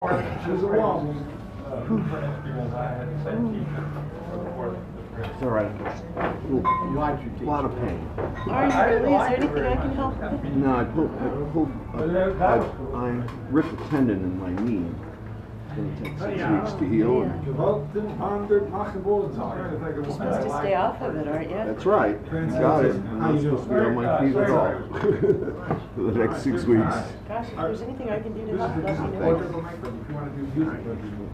She's a woman. It's all right. You like your A lot of pain. Are you really? Is there anything I can help with? No, I ripped a tendon in my knee. It's going to take 6 weeks to heal. Supposed to stay off of it, aren't you? That's right. You got it. I'm not supposed to be on my feet at all for the next 6 weeks. Gosh, if there's anything I can do to help, let me know.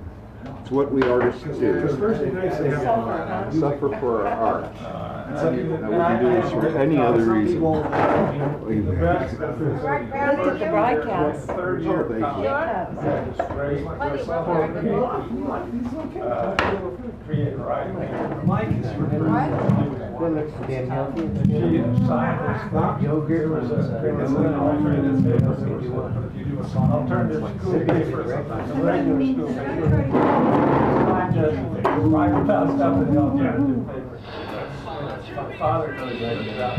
It's what we artists do. Thursday nights they have Suffer for our art. I wouldn't do this for any other reason. Looked at the broadcast. Oh, thank you. Mike is yogurt was I'll turn this school paper or something. Regular school paper. I found stuff in the alternative paper. My father really did that.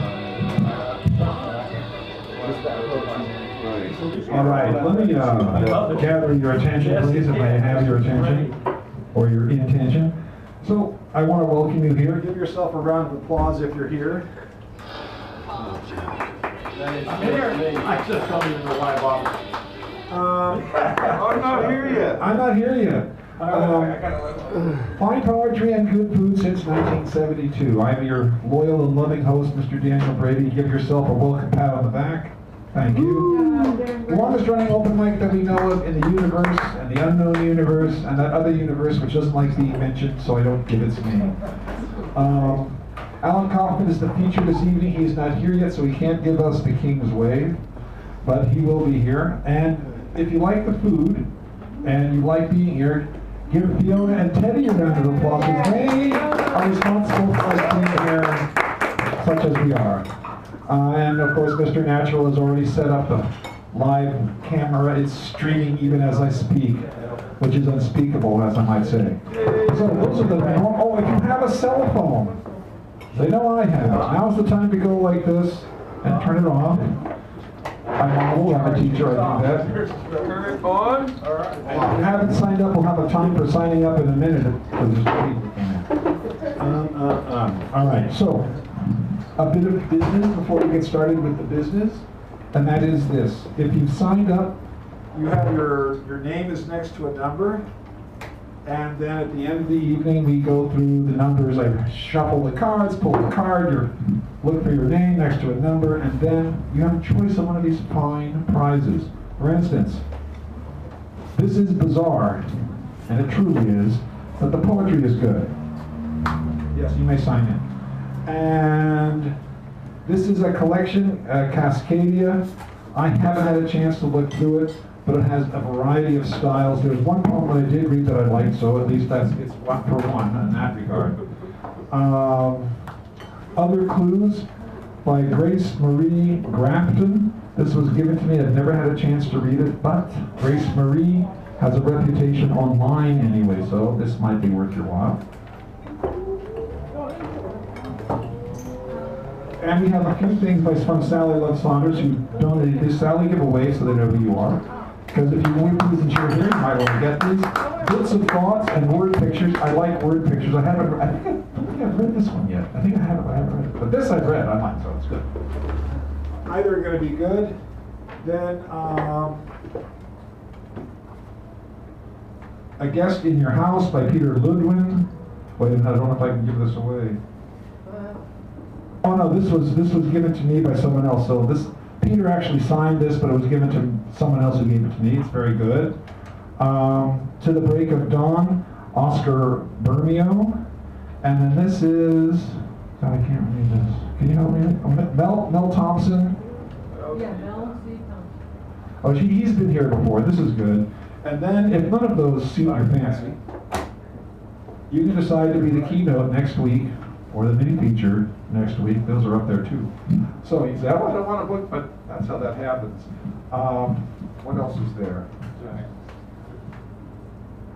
All right, let me gather your attention, please, if I have your attention, or your intention. So, I want to welcome you here. Give yourself a round of applause if you're here. I'm here. I just don't even know why I bought I'm not here yet. I'm not here yet. Fine poetry and good food since 1972. I'm your loyal and loving host, Mr. Daniel Brady. Give yourself a welcome pat on the back. Thank you. The longest running open mic that we know of in the universe, and the unknown universe, and that other universe which doesn't like being mentioned, so I don't give its name. Alan Kaufman is the feature this evening. He is not here yet, so he can't give us the King's Wave, but he will be here. And if you like the food, and you like being here, give Fiona and Teddy a round of applause, because they are responsible for us being here, such as we are. And of course, Mr. Natural has already set up the live camera. It's streaming even as I speak, which is unspeakable, as I might say. So those are the, oh, if you have a cell phone, they know I have. Now's the time to go like this and turn it off. I'm a teacher, I do that. Turn it on. All right. If you haven't signed up, we'll have a time for signing up in a minute, because there's people coming. All right, so a bit of business before we get started with the business, and that is this. If you've signed up, you have your name is next to a number, and then at the end of the evening, we go through the numbers. I shuffle the cards, pull the card, you look for your name next to a number, and then you have a choice of one of these fine prizes. For instance, this is bizarre, and it truly is, but the poetry is good. Yes, you may sign in. And this is a collection, Cascadia. I haven't had a chance to look through it, but it has a variety of styles. There's one poem that I did read that I liked, so at least it's one for one in that regard. Other Clues by Grace Marie Grafton. This was given to me. I've never had a chance to read it, but Grace Marie has a reputation online anyway, so this might be worth your while. And we have a few things from Sally Love Saunders, who donated this. Sally, give away so they know who you are. Because if you want to listen to your hearing, you might want to get these. Bits of thoughts and word pictures. I like word pictures. I don't think I've read this one yet. I think I haven't read it. But this I've read. I might, so it's good. Either are going to be good. Then, A Guest in Your House by Peter Ludwin. Wait a minute, I don't know if I can give this away. Oh no, this was given to me by someone else. So Peter actually signed this, but it was given to someone else who gave it to me. It's very good. To the Break of Dawn, Oscar Bermeo. And then this is, God, I can't read this. Can you help me? Mel Thompson. Yeah, Mel C. Thompson. Oh, he's been here before. This is good. And then, if none of those suit your fancy, you can decide to be the keynote next week, or the mini feature next week. Those are up there too. So you say, oh, I don't want a book, but that's how that happens. What else is there?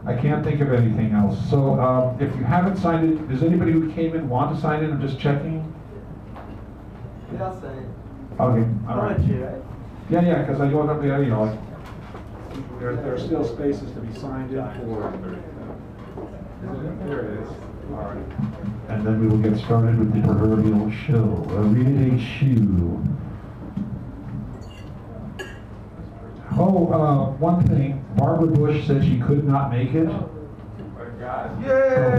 I can't think of anything else. So if you haven't signed in, does anybody who came in want to sign in? I'm just checking. Yeah, I'll say it. Okay, all I'll right. let you, right? Yeah, because I go up there, There are still spaces to be signed in for. There it is. All right. And then we will get started with the proverbial show. Read a shoe. Oh, one thing. Barbara Bush said she could not make it. Go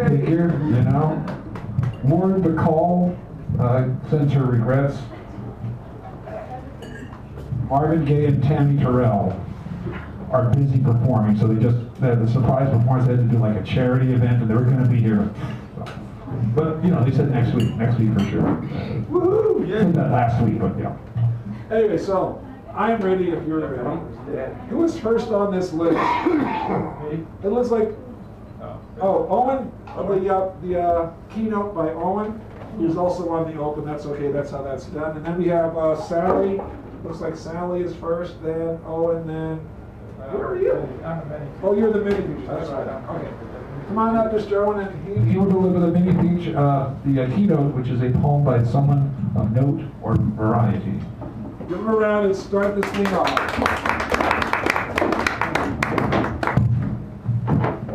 figure, you know. Lauren Bacall sends her regrets. Marvin Gaye and Tammy Terrell are busy performing, so they just the surprise performance. They had to do like a charity event, and they were going to be here. But you know, they said next week for sure. Woohoo! Yeah. Said that last week, but yeah. Anyway, so I'm ready if you're ready. Who is first on this list? It looks like Owen. The keynote by Owen. He's also on the open. That's okay. That's how that's done. And then we have Sally. Looks like Sally is first, then Owen, then. Where are you? Oh, you're the mini feature. That's right. Okay. Come on up, Mr. Owen, and he will deliver the mini feature, the keynote, which is a poem by someone of note or variety. Give him a round and start this thing off.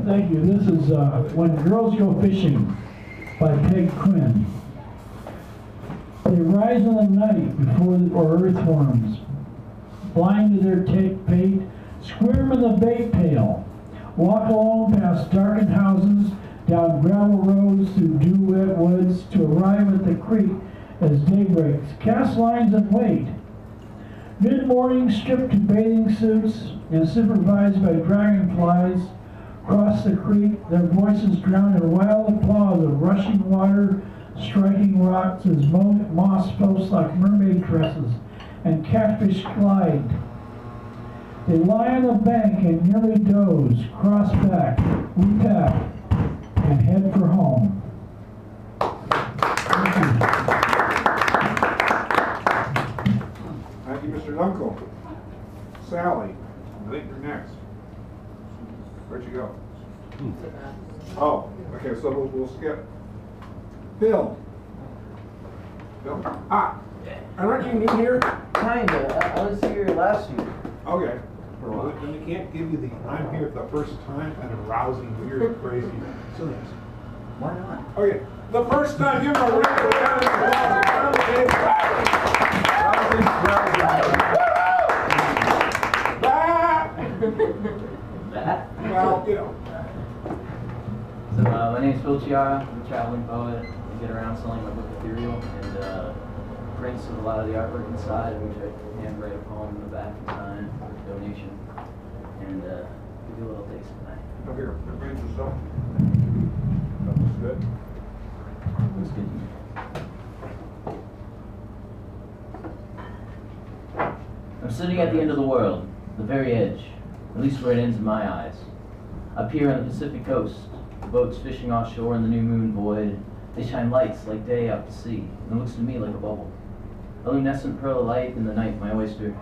Thank you. This is When Girls Go Fishing by Peg Quinn. They rise in the night before earthworms, blind to their bait, squirm in the bait pail, walk alone past darkened houses, down gravel roads through dew-wet woods to arrive at the creek as day breaks, cast lines and wait. Mid-morning, stripped to bathing suits and supervised by dragonflies, cross the creek, their voices drown in wild applause of rushing water, striking rocks as moss floats like mermaid tresses, and catfish glide. They lie on the bank and nearly doze, cross back, repack, and head for home. Thank you. Thank you, Mr. Dunkel. Sally, I think you're next. Where'd you go? Oh, okay, so we'll skip. Bill. Aren't you new here? Kinda. I was here last year. Okay. Well, then they can't give you the I'm here the first time kind of rousing, weird, crazy silliness. Why not? Okay. The first time, give him a round of Well, you know. So my name's Phil Chiara. I'm a traveling poet. I get around selling my book Ethereal and prints of a lot of the artwork inside, which I handwrite a poem in the back and sign for donation. And give you a little taste tonight. Come here. Read yourself. That was good. Looks good. I'm sitting at the end of the world, the very edge, at least where it ends in my eyes. Up here on the Pacific coast, the boats fishing offshore in the new moon void, they shine lights like day out to sea, and it looks to me like a bubble. A luminescent pearl of light in the night, my oyster.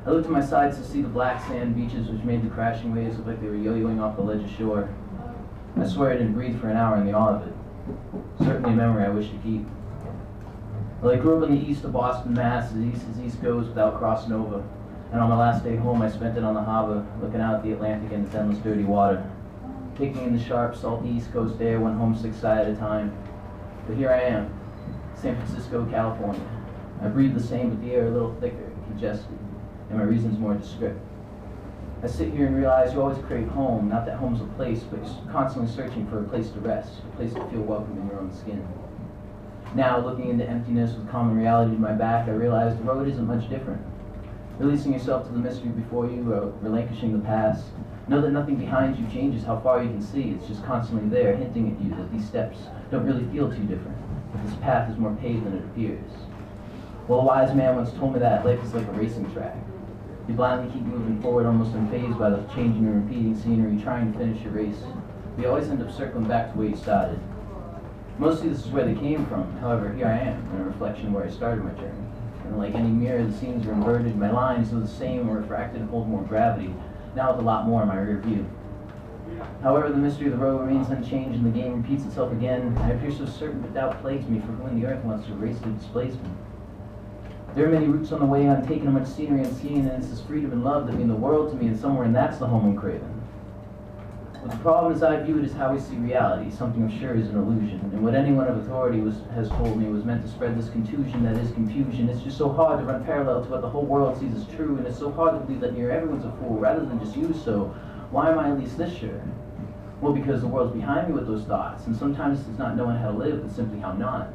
I look to my sides to see the black sand beaches which made the crashing waves look like they were yo-yoing off the ledge of shore. I swear I didn't breathe for an hour in the awe of it. Certainly a memory I wish to keep. Well, I grew up in the east of Boston, Mass, as east goes without crossing over. And on my last day home, I spent it on the harbor, looking out at the Atlantic and its endless dirty water. Taking in the sharp, salty East Coast air one homesick sigh at a time. But here I am, San Francisco, California. I breathe the same, but the air a little thicker, congested, and my reason's more descriptive. I sit here and realize you always crave home, not that home's a place, but you're constantly searching for a place to rest, a place to feel welcome in your own skin. Now, looking into emptiness with common reality to my back, I realize the road isn't much different. Releasing yourself to the mystery before you, relinquishing the past. Know that nothing behind you changes how far you can see. It's just constantly there, hinting at you that these steps don't really feel too different. That this path is more paved than it appears. Well, a wise man once told me that life is like a racing track. You blindly keep moving forward, almost unfazed by the changing and repeating scenery, trying to finish your race. But you always end up circling back to where you started. Mostly this is where they came from. However, here I am, in a reflection of where I started my journey. And like any mirror, the scenes are inverted, my lines are the same or refracted and hold more gravity, now with a lot more in my rear view. However, the mystery of the road remains unchanged and the game repeats itself again. I appear so certain, but doubt plagues me for when the earth wants to erase the displacement. There are many routes on the way, I'm taking much scenery and seeing, and it's this freedom and love that mean the world to me, and somewhere in that's the home I'm craving. But the problem as I view it is how we see reality, something I'm sure is an illusion. And what anyone of authority has told me was meant to spread this confusion that is confusion. It's just so hard to run parallel to what the whole world sees as true, and it's so hard to believe that near everyone's a fool rather than just you, so why am I at least this sure? Well, because the world's behind me with those thoughts, and sometimes it's not knowing how to live, but simply how not.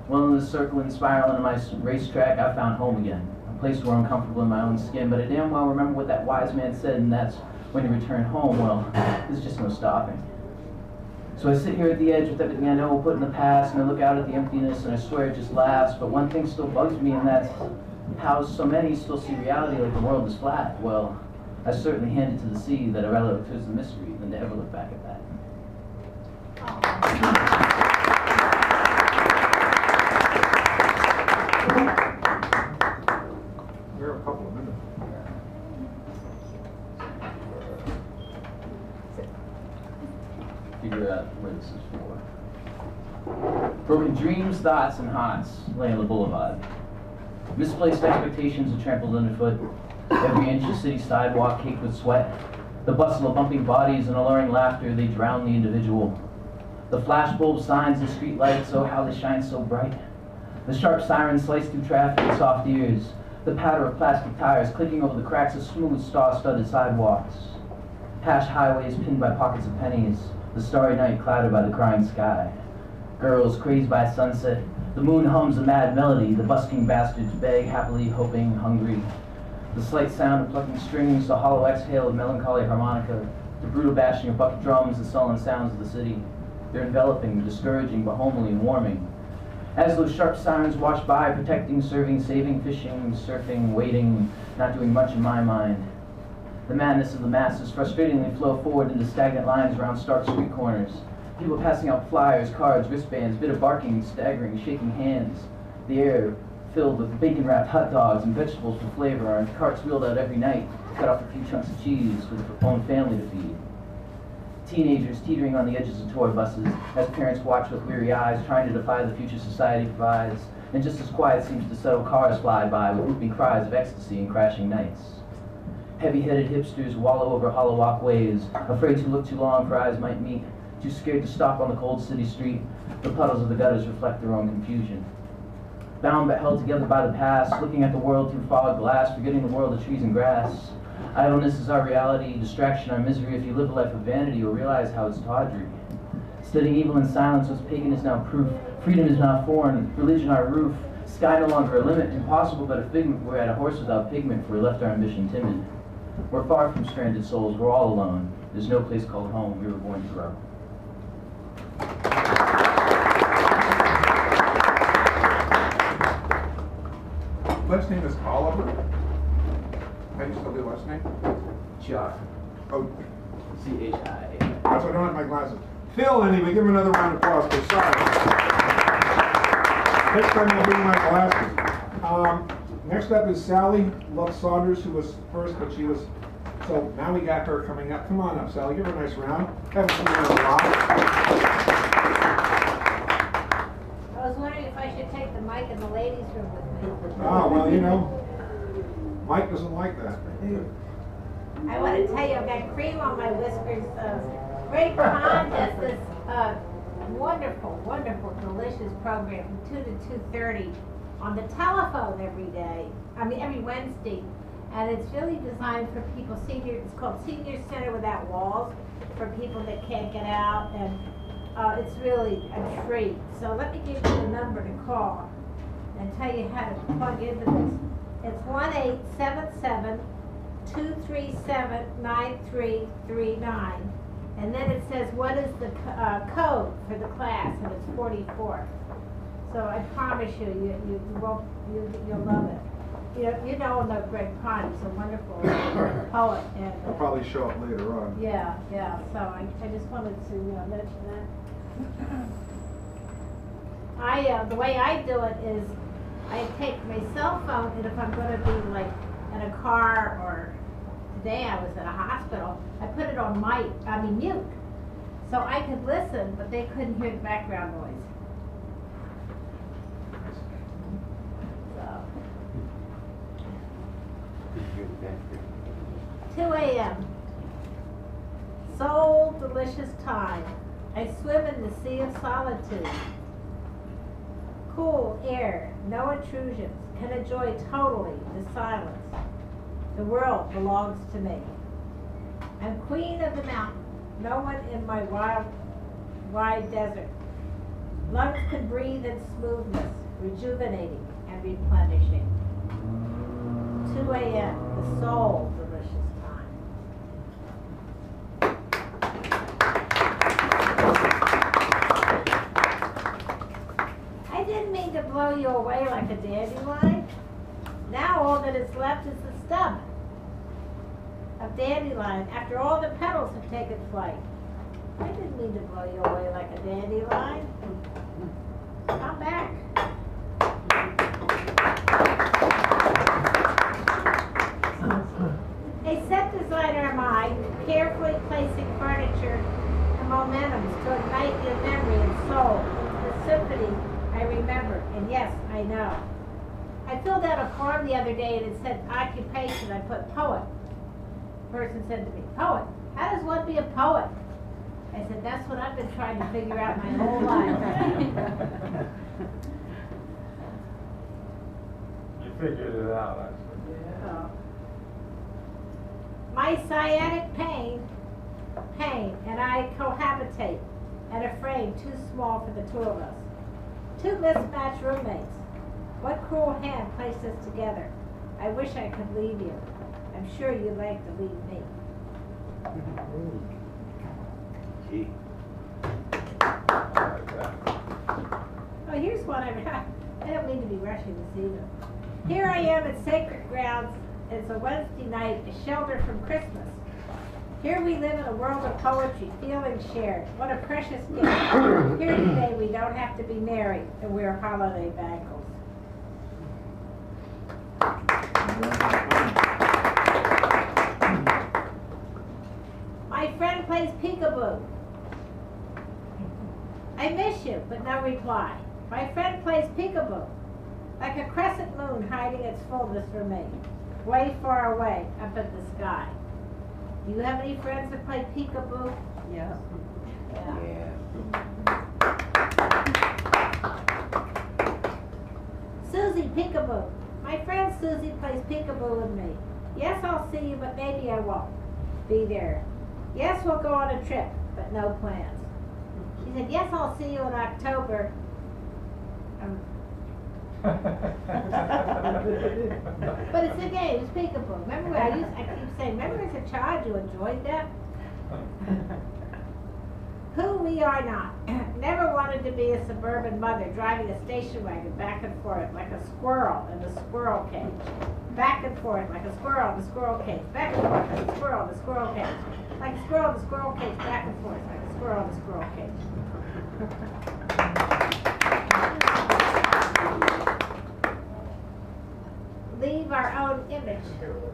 Well, in this circle and spiral into my racetrack, I found home again. A place where I'm comfortable in my own skin, but I damn well remember what that wise man said, and that's when you return home, well, there's just no stopping. So I sit here at the edge with everything I know put in the past, and I look out at the emptiness, and I swear it just laughs, but one thing still bugs me, and that's how so many still see reality like the world is flat. Well, I certainly hand it to the sea that I'd rather look towards the mystery than to ever look back at that. We're a couple of minutes. Figure out where this is for. Broken dreams, thoughts, and hearts lay on the boulevard. Misplaced expectations are trampled underfoot. Every inch of city sidewalk caked with sweat. The bustle of bumping bodies and alluring laughter, they drown the individual. The flashbulb signs and street lights, oh how they shine so bright. The sharp sirens slice through traffic with soft ears. The patter of plastic tires clicking over the cracks of smooth, star-studded sidewalks. Hash highways pinned by pockets of pennies. The starry night clouded by the crying sky. Girls crazed by sunset. The moon hums a mad melody. The busking bastards beg, happily hoping, hungry. The slight sound of plucking strings, the hollow exhale of melancholy harmonica, the brutal bashing of bucket drums, the sullen sounds of the city. They're enveloping, discouraging, but homely and warming. As those sharp sirens wash by, protecting, serving, saving, fishing, surfing, waiting, not doing much in my mind. The madness of the masses frustratingly flow forward into stagnant lines around stark street corners. People passing out flyers, cards, wristbands, bit of barking, staggering, shaking hands. The air filled with bacon-wrapped hot dogs and vegetables for flavor, and carts wheeled out every night to cut off a few chunks of cheese for their own family to feed. Teenagers teetering on the edges of toy buses as parents watch with weary eyes, trying to defy the future society provides. And just as quiet seems to settle, cars fly by with whooping cries of ecstasy and crashing nights. Heavy-headed hipsters wallow over hollow walkways, afraid to look too long for eyes might meet, too scared to stop on the cold city street. The puddles of the gutters reflect their own confusion. Bound but held together by the past, looking at the world through fogged glass, forgetting the world of trees and grass. Idleness is our reality, distraction our misery. If you live a life of vanity, you'll realize how it's tawdry. Studying evil in silence, what's pagan is now proof. Freedom is not foreign, religion our roof. Sky no longer a limit, impossible but a figment. We're at a horse without pigment, for we left our ambition timid. We're far from stranded souls, we're all alone. There's no place called home, we were born to grow. Last name is Oliver. How do you spell your last name? Char. Oh, C-H-I. that's why I don't have my glasses. Phil, anyway, give him another round of applause, please. Sorry. Next time I'll bring my glasses. Next up is Sally Love Saunders, who was first, but she was, so now we got her coming up. Come on up, Sally, give her a nice round. Haven't seen her in a while. I was wondering if I should take the mic in the ladies' room with me. Ah, well, you know, Mike doesn't like that. I want to tell you, I've got cream on my whiskers. Great Pond has this wonderful, wonderful, delicious program from 2 to 2:30 on the telephone every day. I mean, every Wednesday. And it's really designed for people, it's called Senior Center Without Walls, for people that can't get out. And it's really a treat. So let me give you the number to call and tell you how to plug into this. It's 1-877-237-9339. And then it says, what is the code for the class? And it's 44. So I promise you, you'll love it. You know Greg Pond, he's a wonderful poet. And, I'll probably show up later on. yeah. So I just wanted to mention that. The way I do it is I take my cell phone, and if I'm going to be like in a car, or today I was at a hospital, I put it on mute, so I could listen, but they couldn't hear the background noise. So 2 a.m. Soul delicious time. I swim in the sea of solitude. Cool air, no intrusions. Can enjoy totally the silence. The world belongs to me. I'm queen of the mountain. No one in my wide desert. Lungs can breathe in smoothness, rejuvenating and replenishing. 2 a.m. The soul delicious time. I didn't mean to blow you away like a dandelion. Now all that is left is the stem of dandelion after all the petals have taken flight. I didn't mean to blow you away like a dandelion. Come back. A set designer am I, carefully placing furniture and momentums to ignite your memory and soul into the symphony I remember, and yes, I know. I filled out a form the other day and it said occupation. I put poet. The person said to me, poet? How does one be a poet? I said, that's what I've been trying to figure out my whole life. You figured it out, actually. Yeah. My sciatic pain, and I cohabitate at a frame too small for the two of us. Two mismatched roommates. What cruel hand placed us together? I wish I could leave you. I'm sure you'd like to leave me. Gee. Oh, here's one I don't mean to be rushing this evening. Here I am at Sacred Grounds. It's a Wednesday night, a shelter from Christmas. Here we live in a world of poetry, feelings shared. What a precious gift. Here today we don't have to be married and wear holiday bangles. My friend plays peekaboo. I miss you, but no reply. My friend plays peekaboo, like a crescent moon hiding its fullness from me, way far away up in the sky. Do you have any friends that play peekaboo? Yeah. Yeah. Susie Peekaboo. My friend Susie plays peekaboo with me. Yes, I'll see you, but maybe I won't be there. Yes, we'll go on a trip, but no plans. She said, yes, I'll see you in October. But it's a game, it's peekaboo. Remember what I keep saying, remember as a child you enjoyed that? Who we are not. Never wanted to be a suburban mother driving a station wagon back and forth like a squirrel in the squirrel cage. Back and forth like a squirrel in the squirrel cage. Back and forth like a squirrel in the squirrel cage. Like a squirrel in the squirrel cage. Back and forth like a squirrel in the squirrel cage. Leave our own image.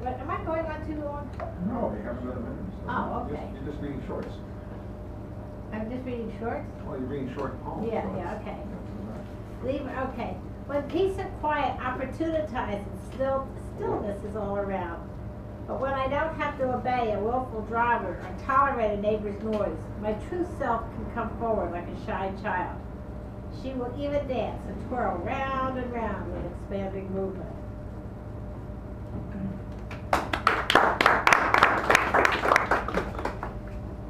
What, am I going on too long? No, you have another minute. So Oh, okay. You're just reading shorts. I'm just reading shorts? Well, you're reading short poems. Yeah, so yeah, it's- okay. Leave, okay. When peace and quiet opportunize and stillness is all around. But when I don't have to obey a willful driver or tolerate a neighbor's noise, my true self can come forward like a shy child. She will even dance and twirl round and round with expanding movement.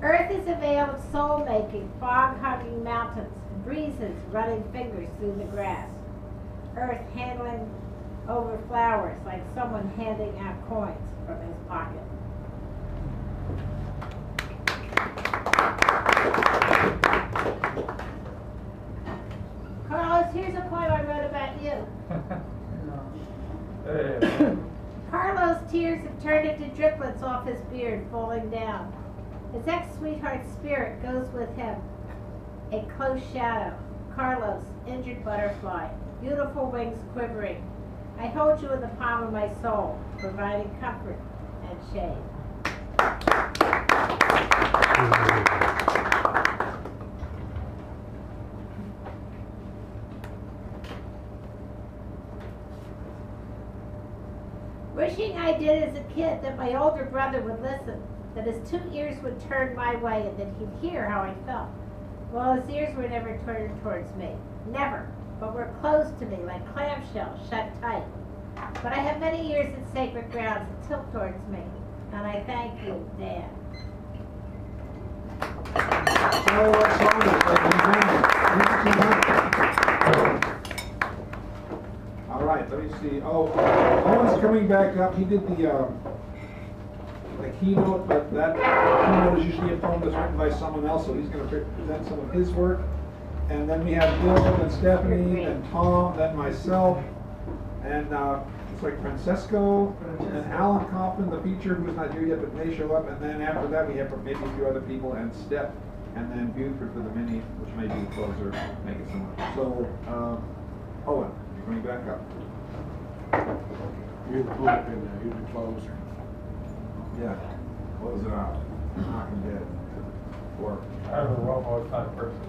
Earth is a veil of soul-making, fog-hugging mountains, and breezes running fingers through the grass. Earth handling over flowers like someone handing out coins from his pocket. Carlos, here's a poem I wrote about you. Hey, Carlos' tears have turned into driplets off his beard, falling down. His ex-sweetheart's spirit goes with him. A close shadow. Carlos, injured butterfly, beautiful wings quivering. I hold you in the palm of my soul, providing comfort and shade. Wishing I did as a kid that my older brother would listen, that his 2 ears would turn my way and that he'd hear how I felt. Well, his ears were never turned towards me. Never. But were closed to me like clamshells shut tight. But I have many ears in sacred grounds that tilt towards me. And I thank you, Dan. Sally Love Saunders, ladies and gentlemen. All right, let me see. Oh, Owen's coming back up. He did the keynote, but that keynote is usually a poem that's written by someone else, so he's going to present some of his work. And then we have Bill, then Stephanie, then Tom, then myself, and it's like Francesco, and Alan Kaufman, the feature, who's not here yet, but may show up. And then after that, we have maybe a few other people, and Steph, and then Buford for the mini, which may be the closer, make it similar. So, Owen, you're going back up. You're the flip in there, you're the closer. Yeah, close it out. Knock him dead. Work. I have a robot type person.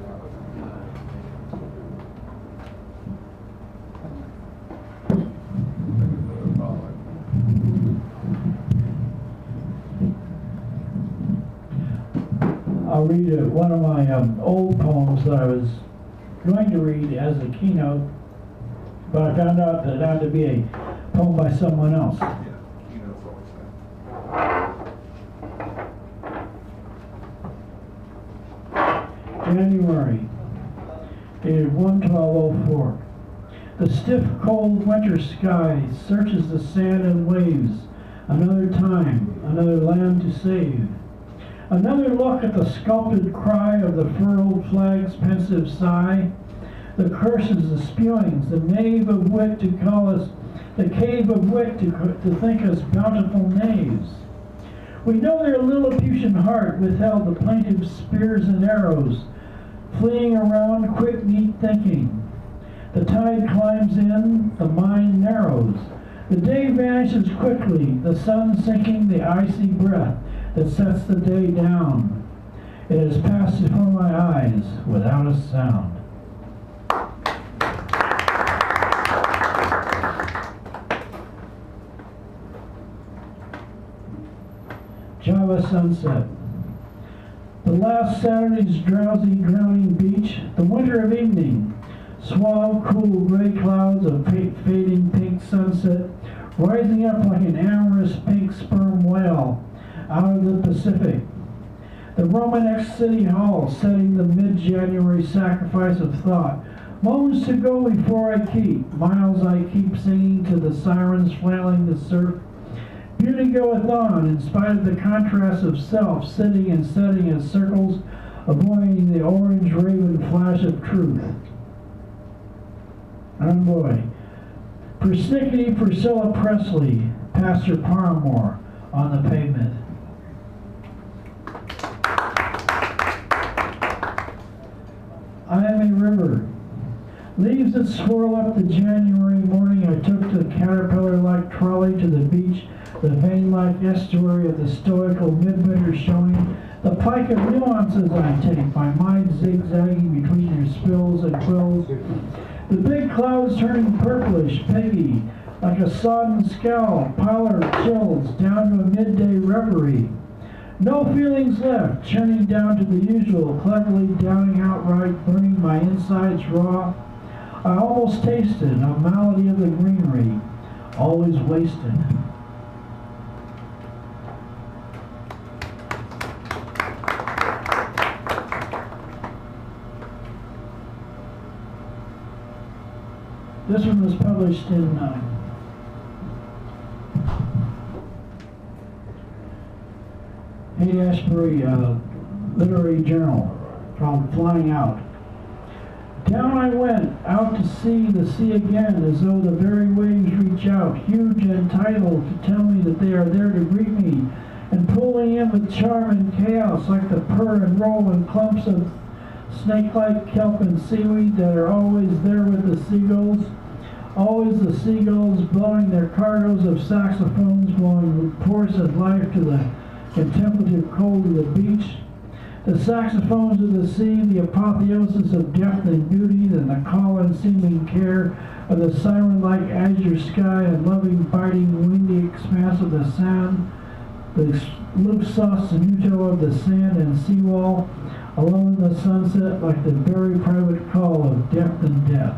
I'll read one of my old poems that I was going to read as a keynote, but I found out that it had to be a poem by someone else. Yeah, keynote's always that. January, dated 1/12/04. The stiff, cold winter sky searches the sand and waves. Another time, another land to save. Another look at the sculpted cry of the furled flag's pensive sigh. The curses, the spewings, the knave of wit to call us, the cave of wit to think us bountiful knaves. We know their Lilliputian heart withheld the plaintive spears and arrows, fleeing around quick, neat thinking. The tide climbs in, the mind narrows. The day vanishes quickly, the sun sinking, the icy breath that sets the day down. It has passed before my eyes without a sound. Java sunset. The last Saturday's drowsy, drowning beach, the winter of evening, suave, cool gray clouds of fading pink sunset, rising up like an amorous pink sperm whale out of the Pacific. The Romanex City Hall setting the mid-January sacrifice of thought. Moments to go before I keep, miles I keep singing to the sirens flailing the surf. Beauty goeth on, in spite of the contrast of self, sitting and setting as circles, avoiding the orange raven flash of truth. And boy, persnickety Priscilla Presley, Pastor Paramore on the pavement. I am a river. Leaves that swirl up the January morning, I took the caterpillar-like trolley to the beach, the vein-like estuary of the stoical midwinter showing, the pike of nuances I take, my mind zigzagging between their spills and quills, the big clouds turning purplish, piggy, like a sodden scowl, pallor chills down to a midday reverie. No feelings left, churning down to the usual, cleverly downing outright, burning my insides raw. I almost tasted a malady of the greenery, always wasted. This one was published in Haight-Ashbury Literary Journal, called Flying Out. Down I went, out to sea, the sea again, as though the very waves reach out, huge and tidal, to tell me that they are there to greet me, and pulling in with charm and chaos, like the purr and roll and clumps of snake-like kelp and seaweed that are always there with the seagulls. Always the seagulls blowing their cargoes of saxophones, blowing reports of life to the contemplative cold of the beach. The saxophones of the sea, the apotheosis of depth and beauty, and the call and seeming care of the siren-like azure sky and loving, biting, windy expanse of the sand, the luxus mutuo of the sand and seawall, alone in the sunset like the very private call of depth and death.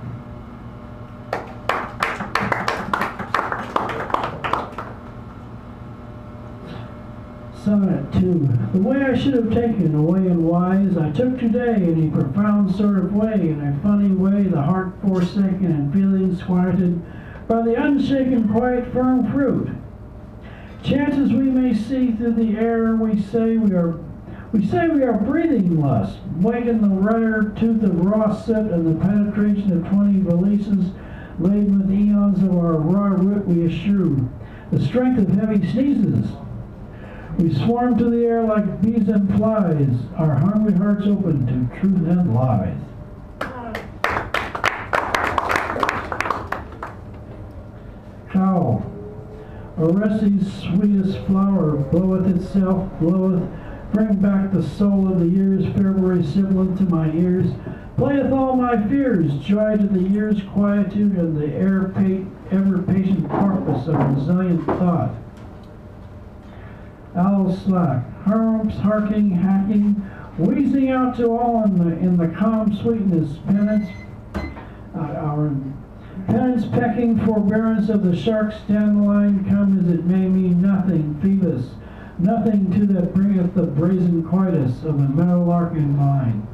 Sonnet 2. The way I should have taken, away and wise, I took today in a profound sort of way, in a funny way, the heart forsaken and feelings quieted by the unshaken, quiet, firm fruit. Chances we may see through the air, we say we are breathing lust, weight in the rare tooth of raw soot and the penetration of 20 valises laden with eons of our raw root we eschew, the strength of heavy sneezes. We swarm to the air like bees and flies, our hungry hearts open to truth and lies. Cowl. Orestes' sweetest flower bloweth itself, bloweth, bring back the soul of the years, February sibilant to my ears, playeth all my fears, joy to the year's quietude and the ever-patient corpus of resilient thought. Owl slack, harumphs harking, hacking, wheezing out to all in the calm sweetness, penance, penance pecking, forbearance of the shark's dandelion, come as it may mean nothing, Phoebus, nothing to that bringeth the brazen coitus of the meadowlark in mind.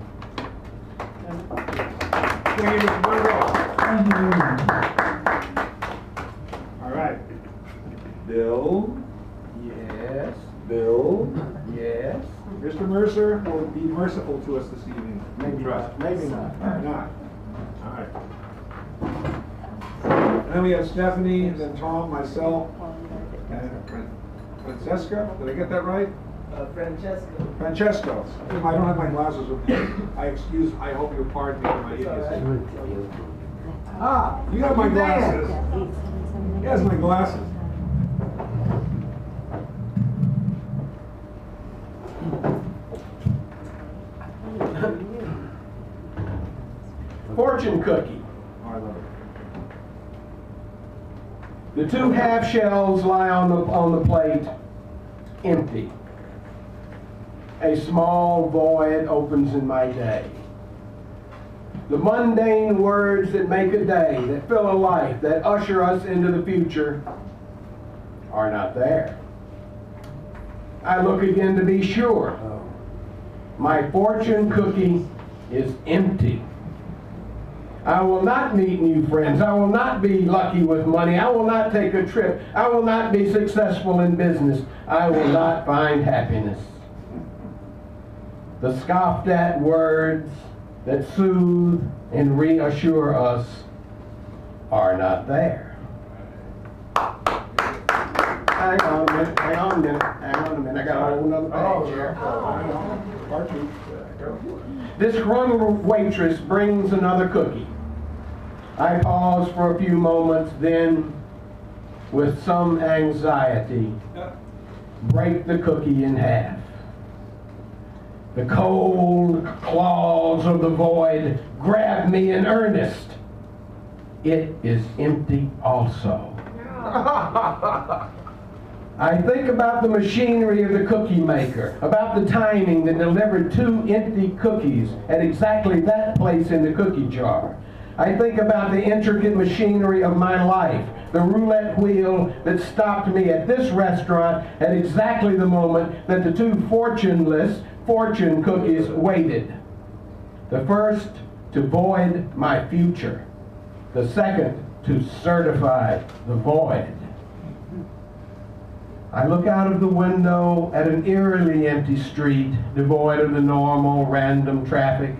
Thank you, Mr. Monroe. Thank you very much. All right. Bill? Yes. Bill? Yes. Mr. Mercer will be merciful to us this evening. Maybe not. Maybe not. Not. All right. And then we have Stephanie, and then Tom, myself, and Francesca. Did I get that right? Francesco. Francesco. I don't have my glasses with me. I hope you pardon me for my idiocy. Ah, you have my glasses. He has my glasses. Fortune cookie. Oh, I love it. The two half shells lie on the plate, empty. A small void opens in my day. The mundane words that make a day, that fill a life, that usher us into the future, are not there. I look again to be sure. My fortune cookie is empty. I will not meet new friends. I will not be lucky with money. I will not take a trip. I will not be successful in business. I will not find happiness. The scoffed at words that soothe and reassure us are not there. Hang on a minute, hang on a minute, hang on a minute. I got a whole nother page here. This gruntled waitress brings another cookie. I pause for a few moments, then, with some anxiety, break the cookie in half. The cold claws of the void grab me in earnest. It is empty also. I think about the machinery of the cookie maker, about the timing that delivered two empty cookies at exactly that place in the cookie jar. I think about the intricate machinery of my life, the roulette wheel that stopped me at this restaurant at exactly the moment that the two fortuneless fortune cookies waited. The first to void my future, the second to certify the void. I look out of the window at an eerily empty street, devoid of the normal, random traffic.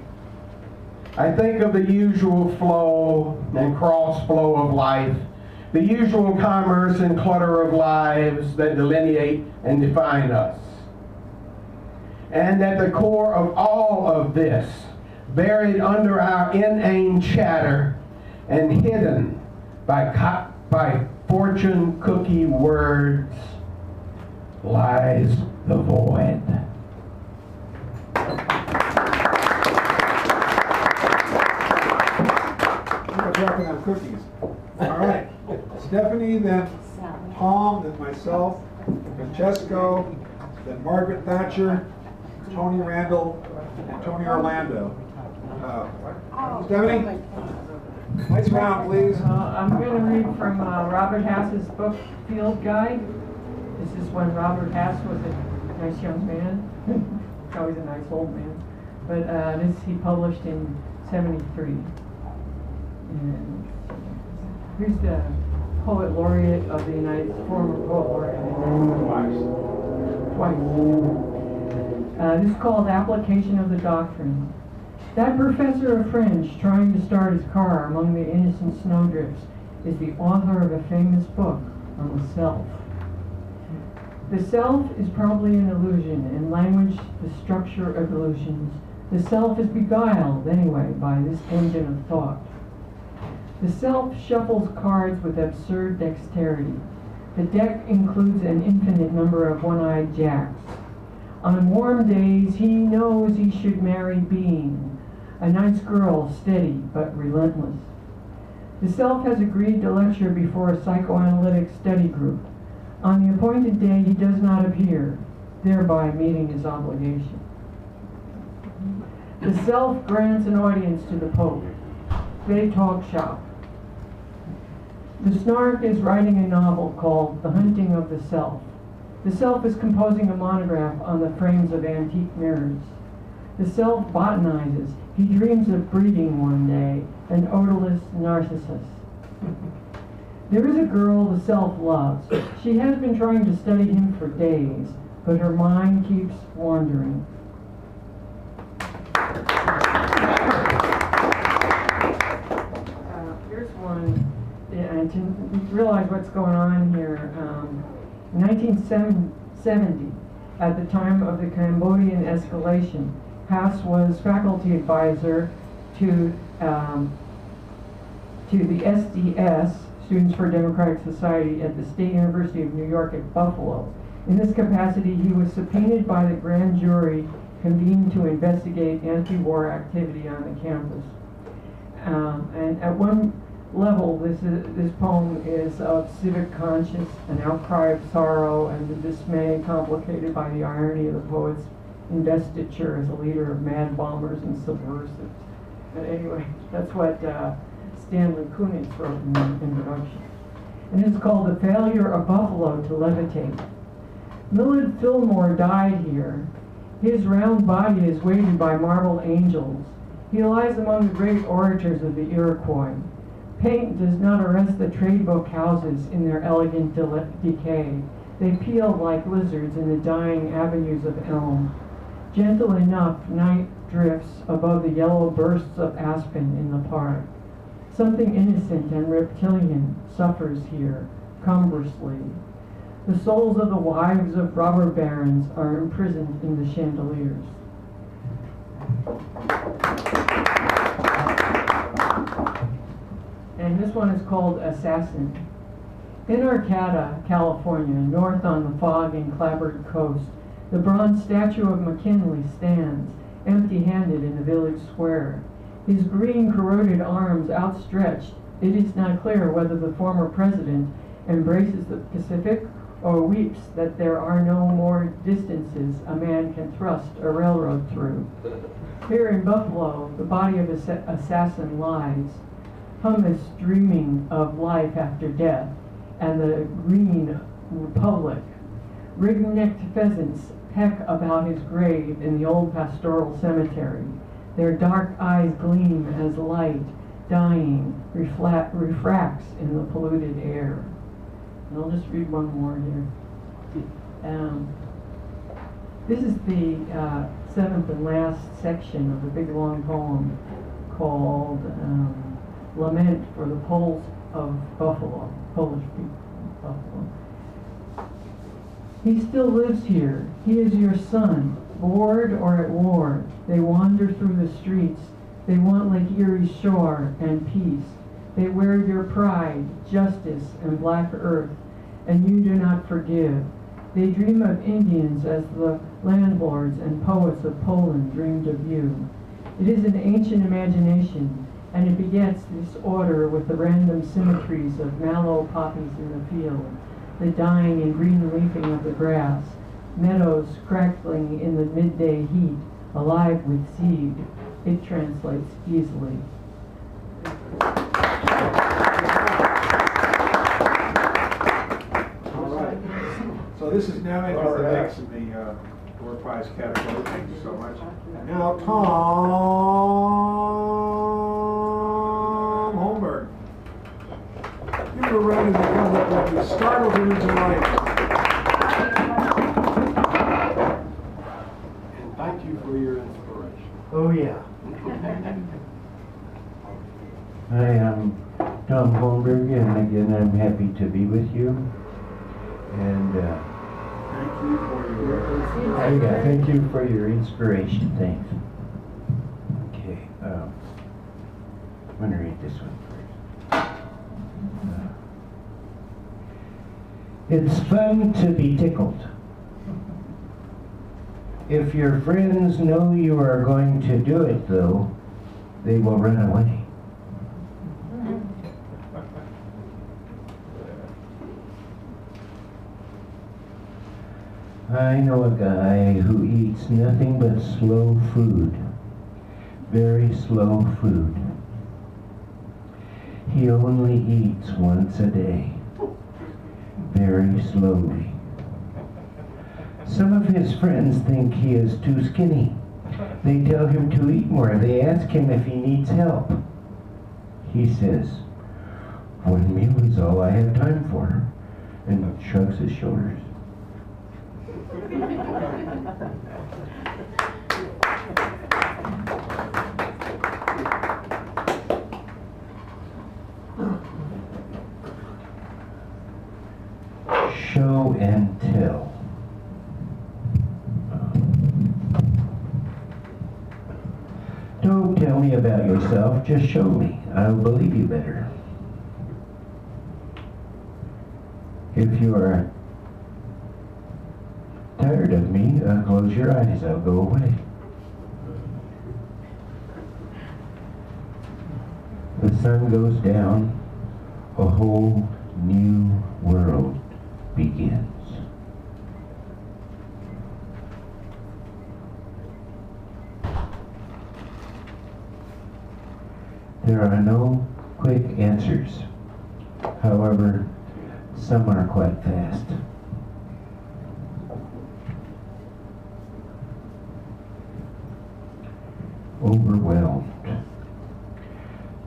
I think of the usual flow and cross-flow of life, the usual commerce and clutter of lives that delineate and define us. And at the core of all of this, buried under our inane chatter and hidden by fortune cookie words, lies the void. We're dropping on cookies. All right. Stephanie, then Tom, then myself, Francesco, then Margaret Thatcher, Tony Randall, and Tony Orlando. Stephanie, lights round, please. I'm going to read from Robert Hass's book, Field Guide. This is when Robert Hass was a nice young man. Now he's a nice old man. But this he published in '73. And here's the poet laureate of the former poet laureate. Twice. This is called Application of the Doctrine. That professor of French trying to start his car among the innocent snowdrifts is the author of a famous book on the self. The self is probably an illusion, and language the structure of illusions. The self is beguiled, anyway, by this engine of thought. The self shuffles cards with absurd dexterity. The deck includes an infinite number of one-eyed jacks. On warm days, he knows he should marry Bean, a nice girl, steady but relentless. The self has agreed to lecture before a psychoanalytic study group. On the appointed day, he does not appear, thereby meeting his obligation. The self grants an audience to the Pope. They talk shop. The Snark is writing a novel called The Hunting of the Self. The self is composing a monograph on the frames of antique mirrors. The self botanizes. He dreams of breeding one day, an odorless narcissus. There is a girl the self loves. She has been trying to study him for days, but her mind keeps wandering. Here's one, and to realize what's going on here. In 1970, at the time of the Cambodian escalation, Hass was faculty advisor to the SDS, Students for Democratic Society, at the State University of New York at Buffalo. In this capacity, he was subpoenaed by the grand jury convened to investigate anti-war activity on the campus. And at one level, this poem is of civic conscience, an outcry of sorrow, and the dismay complicated by the irony of the poet's investiture as a leader of mad bombers and subversives. But anyway, that's what Stanley Kunitz wrote in the introduction. And it's called The Failure of Buffalo to Levitate. Millard Fillmore died here. His round body is weighted by marble angels. He lies among the great orators of the Iroquois. Paint does not arrest the trade book houses in their elegant decay. They peel like lizards in the dying avenues of elm. Gentle enough, night drifts above the yellow bursts of aspen in the park. Something innocent and reptilian suffers here, cumbrously. The souls of the wives of robber barons are imprisoned in the chandeliers. And this one is called Assassin. In Arcata, California, north on the fog and clabbered coast, the bronze statue of McKinley stands, empty-handed in the village square. His green, corroded arms outstretched, it is not clear whether the former president embraces the Pacific or weeps that there are no more distances a man can thrust a railroad through. Here in Buffalo, the body of assassin lies, hummus dreaming of life after death, and the green republic. Rig-necked pheasants peck about his grave in the old pastoral cemetery. Their dark eyes gleam as light, dying, refracts in the polluted air. And I'll just read one more here. This is the seventh and last section of the big long poem called Lament for the Poles of Buffalo, Polish people of Buffalo. He still lives here. He is your son, bored or at war. They wander through the streets. They want Lake Erie's shore and peace. They wear your pride, justice, and black earth, and you do not forgive. They dream of Indians as the landlords and poets of Poland dreamed of you. It is an ancient imagination, and it begets this order with the random symmetries of mallow poppies in the field, the dying and green leafing of the grass, meadows crackling in the midday heat, alive with seed. It translates easily. All right. So this is now into the next in the door prize category. Thank you so much. And now Tom Holmberg. Give him a round of applause that you startled him into life. And thank you for your inspiration. Oh, yeah. Hi, I'm Tom Holmberg, and again, I'm happy to be with you. And Thank you for your thank you for your inspiration. Thanks. Okay, I'm going to read this one first. It's fun to be tickled. If your friends know you are going to do it, though, they will run away. I know a guy who eats nothing but slow food, very slow food. He only eats once a day, very slowly. Some of his friends think he is too skinny. They tell him to eat more. They ask him if he needs help. He says, "One meal is all I have time for," and shrugs his shoulders. Show and tell. Don't tell me about yourself, just show me. I'll believe you better. If you are tired of me, close your eyes, I'll go away. The sun goes down, a whole new world begins. There are no quick answers. However, some are quite fast. Overwhelmed.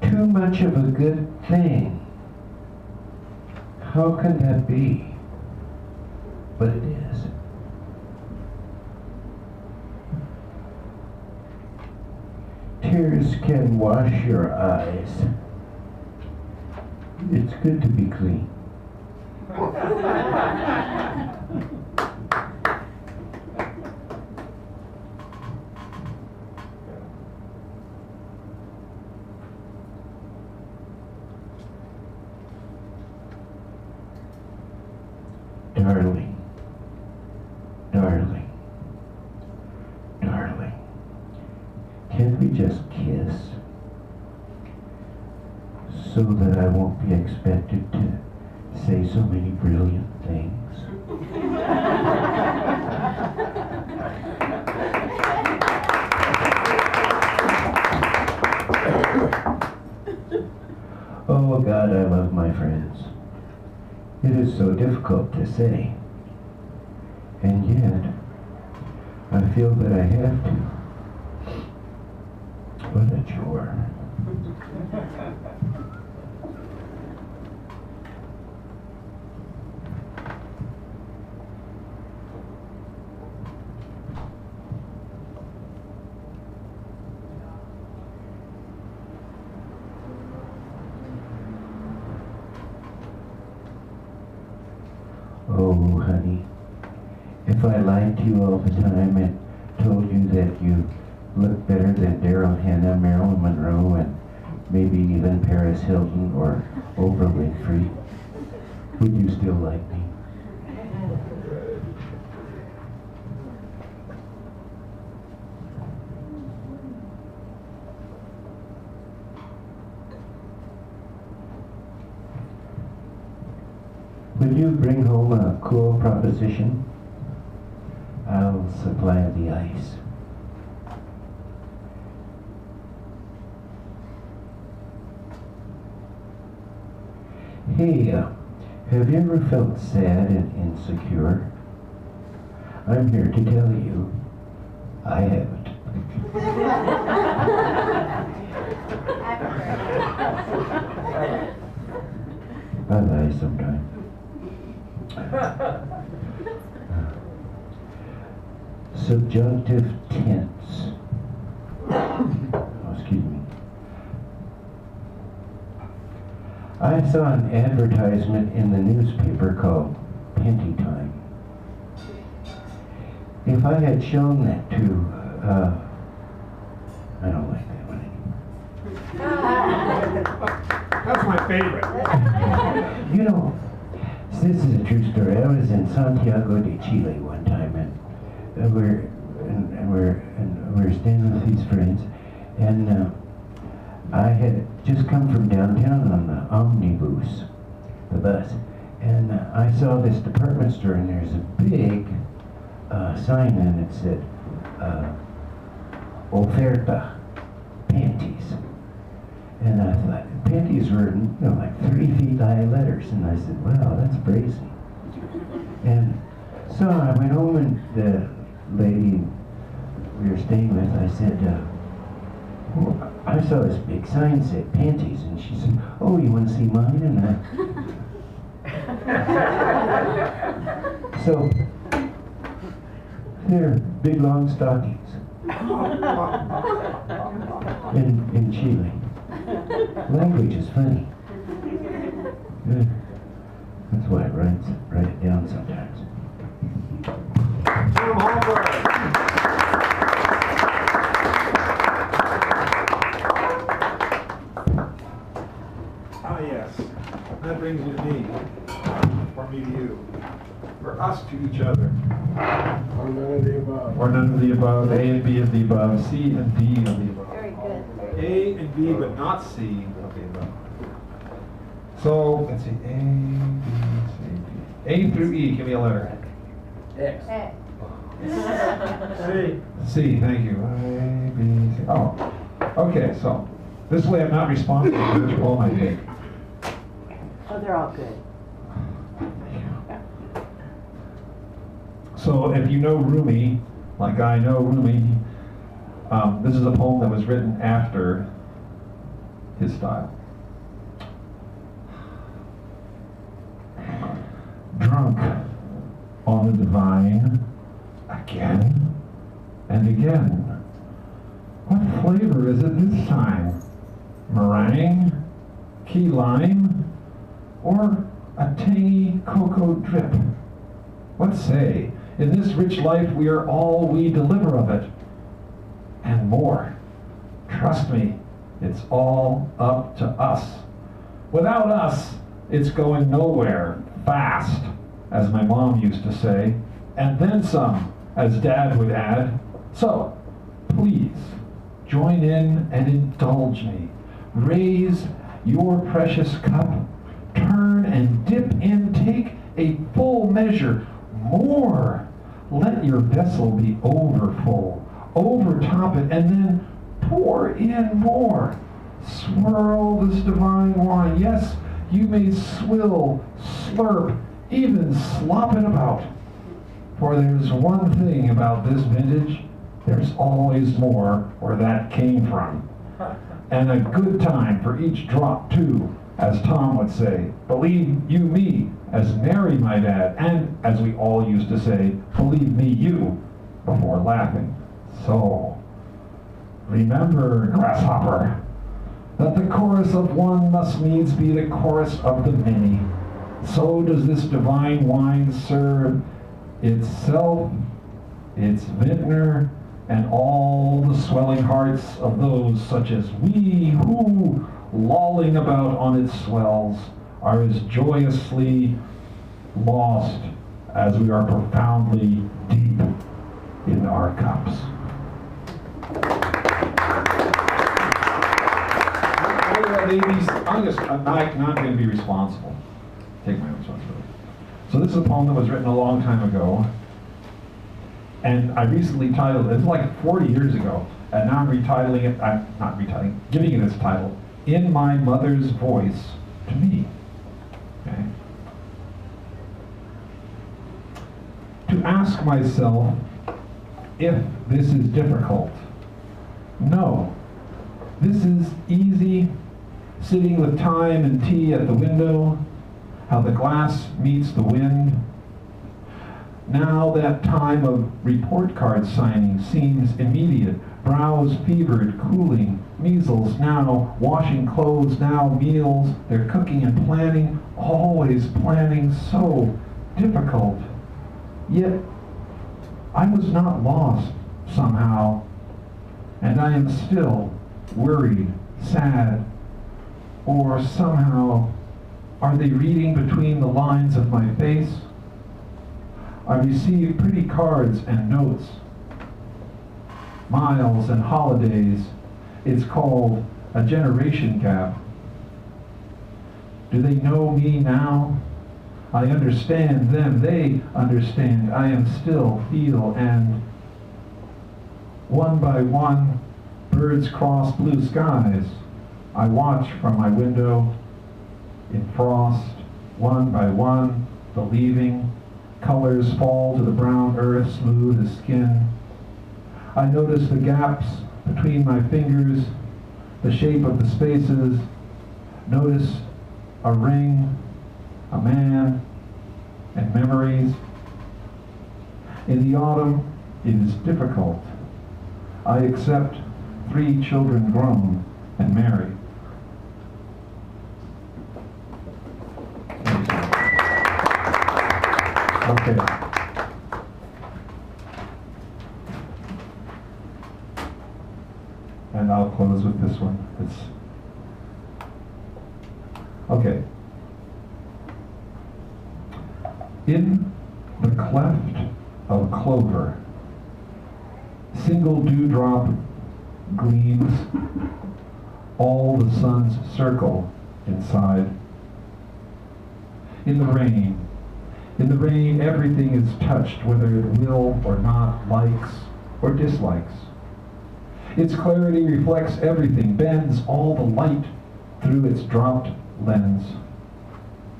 Too much of a good thing. How can that be? But it is. Tears can wash your eyes. It's good to be clean. Darling, darling, darling, can't we just kiss so that I won't be expected to say so many brilliant things? Oh God, I love my friends. It is so difficult to say, and yet I feel that I have to. What a chore. Oh, honey, if I lied to you all the time and told you that you look better than Daryl Hannah, Marilyn Monroe, and maybe even Paris Hilton or Oprah Winfrey, would you still like me? Will you bring home a cool proposition? I'll supply the ice. Hey, have you ever felt sad and insecure? I'm here to tell you, I haven't. I lie sometimes. Subjunctive tense. Oh, excuse me. I saw an advertisement in the newspaper called Panty Time. If I had shown that to, I don't like that one anymore. That's my favorite. You know, this is a true story. I was in Santiago de Chile one time, and we're staying with these friends, and I had just come from downtown on the omnibus, the bus, and I saw this department store, and there's a big sign, and it said, Oferta, panties. And I thought, panties were, like 3 feet high letters, and I said, wow, that's brazen. And so I went home, and the lady we were staying with, I said, I saw this big sign that said panties, and she said, oh, you want to see mine? And so, they're big long stockings in Chile. Language is funny. That's why I write it down sometimes. Tom Holmberg. Ah, yes. That brings you to me. Or me to you. For us to each other. Or none of the above. Or none of the above, A and B of the above, C and D of the above. Very good. A and B, but not C of the above. So, let's see, A, B, C, D. A through E, give me a letter. X. C. C, thank you. A, B, C. Oh, okay, so this way I'm not responsible for which poem I take. Oh, they're all good. So if you know Rumi, like I know Rumi, this is a poem that was written after his style. Drunk on the divine again and again. What flavor is it this time? Meringue, key lime, or a tangy cocoa drip? What say? In this rich life we are all we deliver of it, and more. Trust me, it's all up to us. Without us, it's going nowhere, fast, as my mom used to say, and then some, as Dad would add. So, please, join in and indulge me. Raise your precious cup, turn and dip in, take a full measure, more. Let your vessel be overfull, overtop it, and then pour in more. Swirl this divine wine. Yes, you may swill, slurp, even slop it about. For there's one thing about this vintage, there's always more where that came from. And a good time for each drop too, as Tom would say. Believe you me, as Mary might add, and as we all used to say, believe me you, before laughing. So, remember, grasshopper, that the chorus of one must needs be the chorus of the many. So does this divine wine serve itself, its vintner, and all the swelling hearts of those such as we who, lolling about on its swells, are as joyously lost as we are profoundly deep in our cups. I'm not going to be responsible. Take my responsibility. So this is a poem that was written a long time ago. And I recently titled it, it's like 40 years ago, and now I'm retitling it, I'm not retitling, giving it its title, In My Mother's Voice to Me. Okay? To ask myself if this is difficult. No. This is easy, sitting with time and tea at the window, how the glass meets the wind. Now that time of report card signing seems immediate. Brows fevered, cooling, measles now, washing clothes now, meals, they're cooking and planning, always planning, so difficult. Yet, I was not lost somehow, and I am still worried, sad, or somehow, are they reading between the lines of my face? I receive pretty cards and notes, miles and holidays. It's called a generation gap. Do they know me now? I understand them, they understand. I am still feel, and one by one, birds cross blue skies. I watch from my window in frost, one by one, the leaving. Colors fall to the brown earth, smooth as skin. I notice the gaps between my fingers, the shape of the spaces. Notice a ring, a man, and memories. In the autumn, it is difficult. I accept 3 children grown and married. Okay. And I'll close with this one. Okay. In the cleft of clover, single dewdrop gleams, all the sun's circle inside. In the rain, everything is touched, whether it will or not, likes or dislikes. Its clarity reflects everything, bends all the light through its dropped lens,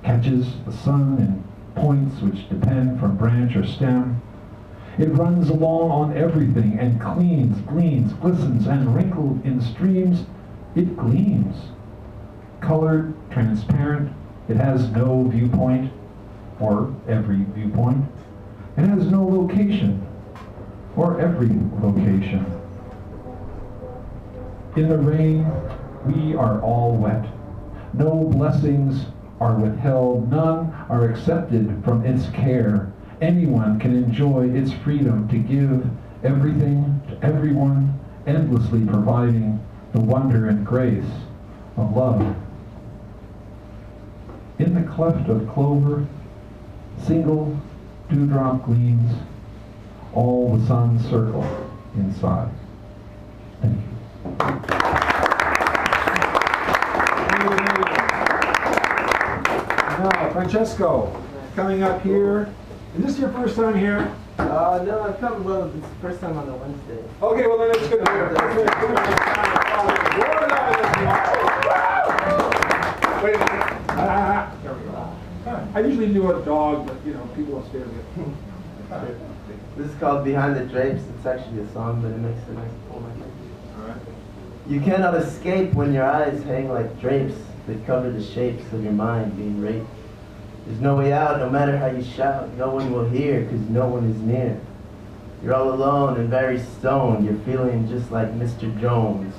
catches the sun in points which depend from branch or stem. It runs along on everything and cleans, gleams, glistens, and wrinkled in streams. It gleams. Colored, transparent, it has no viewpoint, or every viewpoint. It has no location, or every location. In the rain, we are all wet. No blessings are withheld, none are accepted from its care. Anyone can enjoy its freedom to give everything to everyone, endlessly providing the wonder and grace of love. In the cleft of clover, single dewdrop gleams, all the sun's circle inside. Thank you. Now, Francesco, coming up here. Is this your first time here? No, I've come, well, it's the first time on the Wednesday. Okay, well then it's good to hear. Wait a minute. There we go. I usually do a dog, but you know, people don't stand it. This is called Behind the Drapes. It's actually a song, but it makes a nice poem. All right. You cannot escape when your eyes hang like drapes that cover the shapes of your mind being raped. There's no way out, no matter how you shout. No one will hear, because no one is near. You're all alone and very stoned. You're feeling just like Mr. Jones.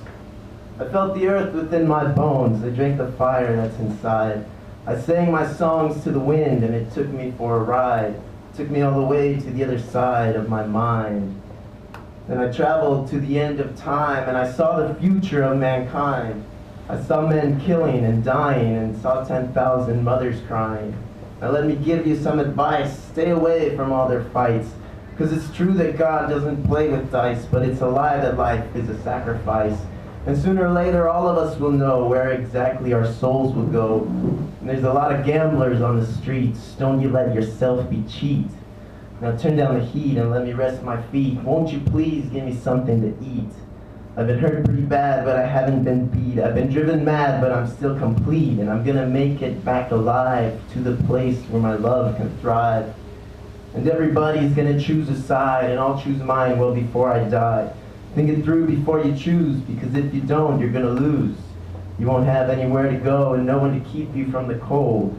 I felt the earth within my bones. I drank the fire that's inside. I sang my songs to the wind, and it took me for a ride. It took me all the way to the other side of my mind. Then I traveled to the end of time, and I saw the future of mankind. I saw men killing and dying, and saw 10,000 mothers crying. Now let me give you some advice. Stay away from all their fights. Because it's true that God doesn't play with dice, but it's a lie that life is a sacrifice. And sooner or later, all of us will know where exactly our souls will go. And there's a lot of gamblers on the streets. Don't you let yourself be cheat. Now turn down the heat and let me rest my feet. Won't you please give me something to eat? I've been hurt pretty bad, but I haven't been beat. I've been driven mad, but I'm still complete. And I'm gonna make it back alive to the place where my love can thrive. And everybody's gonna choose a side, and I'll choose mine well before I die. Think it through before you choose, because if you don't, you're gonna lose. You won't have anywhere to go and no one to keep you from the cold.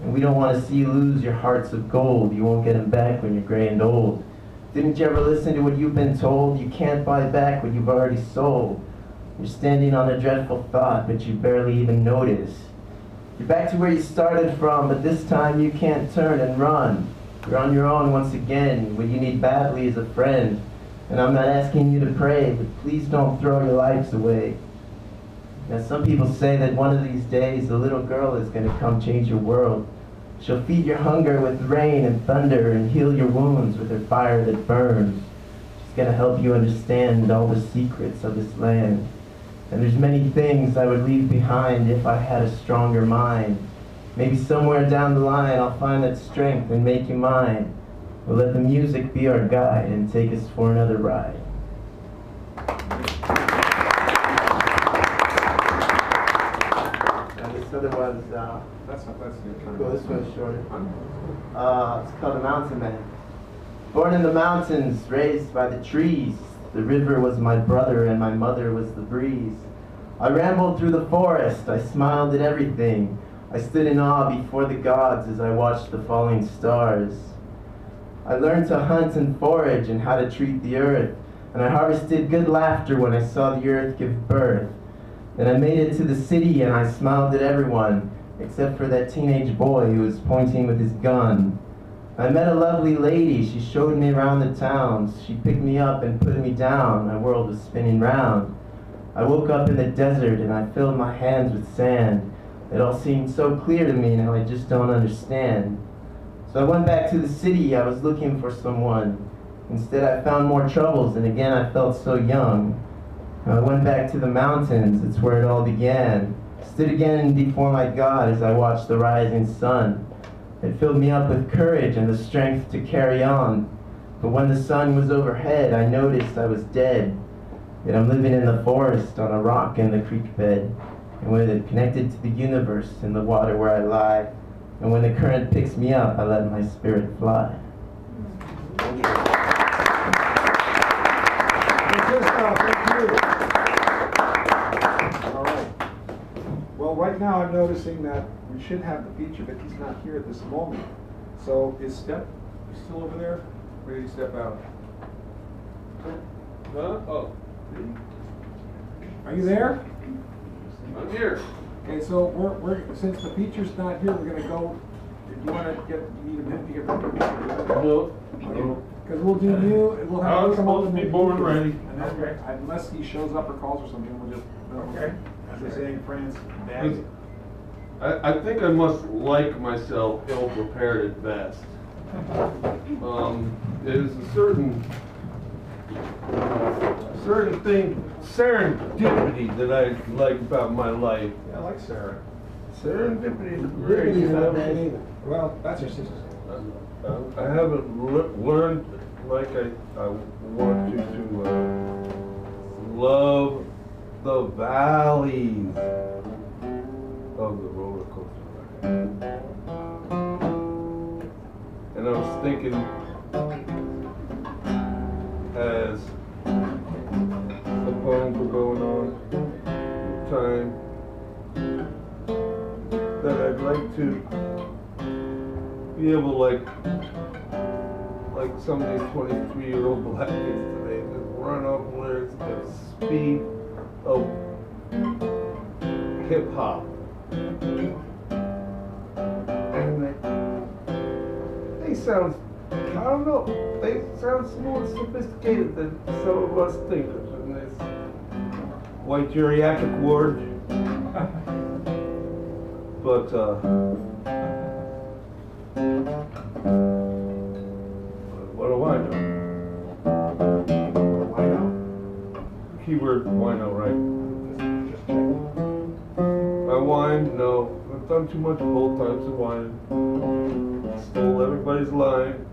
And we don't want to see you lose your hearts of gold. You won't get them back when you're gray and old. Didn't you ever listen to what you've been told? You can't buy back what you've already sold. You're standing on a dreadful thought, but you barely even notice. You're back to where you started from, but this time you can't turn and run. You're on your own once again. What you need badly is a friend. And I'm not asking you to pray, but please don't throw your lives away. Now some people say that one of these days a little girl is going to come change your world. She'll feed your hunger with rain and thunder and heal your wounds with her fire that burns. She's going to help you understand all the secrets of this land. And there's many things I would leave behind if I had a stronger mind. Maybe somewhere down the line I'll find that strength and make you mine. We'll let the music be our guide and take us for another ride. And this other one's, That's good. go this one's shorter. It's called The Mountain Man. Born in the mountains, raised by the trees. The river was my brother and my mother was the breeze. I rambled through the forest, I smiled at everything. I stood in awe before the gods as I watched the falling stars. I learned to hunt and forage and how to treat the earth. And I harvested good laughter when I saw the earth give birth. Then I made it to the city and I smiled at everyone, except for that teenage boy who was pointing with his gun. I met a lovely lady, she showed me around the towns. She picked me up and put me down, my world was spinning round. I woke up in the desert and I filled my hands with sand. It all seemed so clear to me, now I just don't understand. So I went back to the city, I was looking for someone. Instead I found more troubles, and again I felt so young. I went back to the mountains, it's where it all began. Stood again before my God as I watched the rising sun. It filled me up with courage and the strength to carry on. But when the sun was overhead, I noticed I was dead. Yet I'm living in the forest on a rock in the creek bed. And with it connected to the universe in the water where I lie. And when the current picks me up, I let my spirit fly. Thank you. All right. Well, right now I'm noticing that we should have the feature, but he's not here at this moment. So is Step still over there? Or did he step out? Huh? Oh. Are you there? I'm here. Okay, so we're since the feature's not here, we're gonna go. Do you want to get? You need a minute to get ready? No. Because we'll do you. And we'll have you come up and be born ready. And then unless he shows up or calls or something, we'll just. Okay. As they say in France, bag. I think I must like myself ill-prepared at best. There's a certain thing, serendipity, that I like about my life. Yeah, I like Sarah. Serendipity is great. You know? Well, that's your sister. I haven't learned like I want to love the valleys of the roller coaster ride. And I was thinking, as the poems were going on, time, that I'd like to be able to, like some of these 23-year-old black kids today, just run off lyrics at the speed of hip-hop. And they sound, I don't know, they sound more sophisticated than some of us thinkers in this white geriatric ward. But, what do I know? Keep Seabird wine, all right. Just checking. Wine? No. I've done too much old types of wine. Stole everybody's line.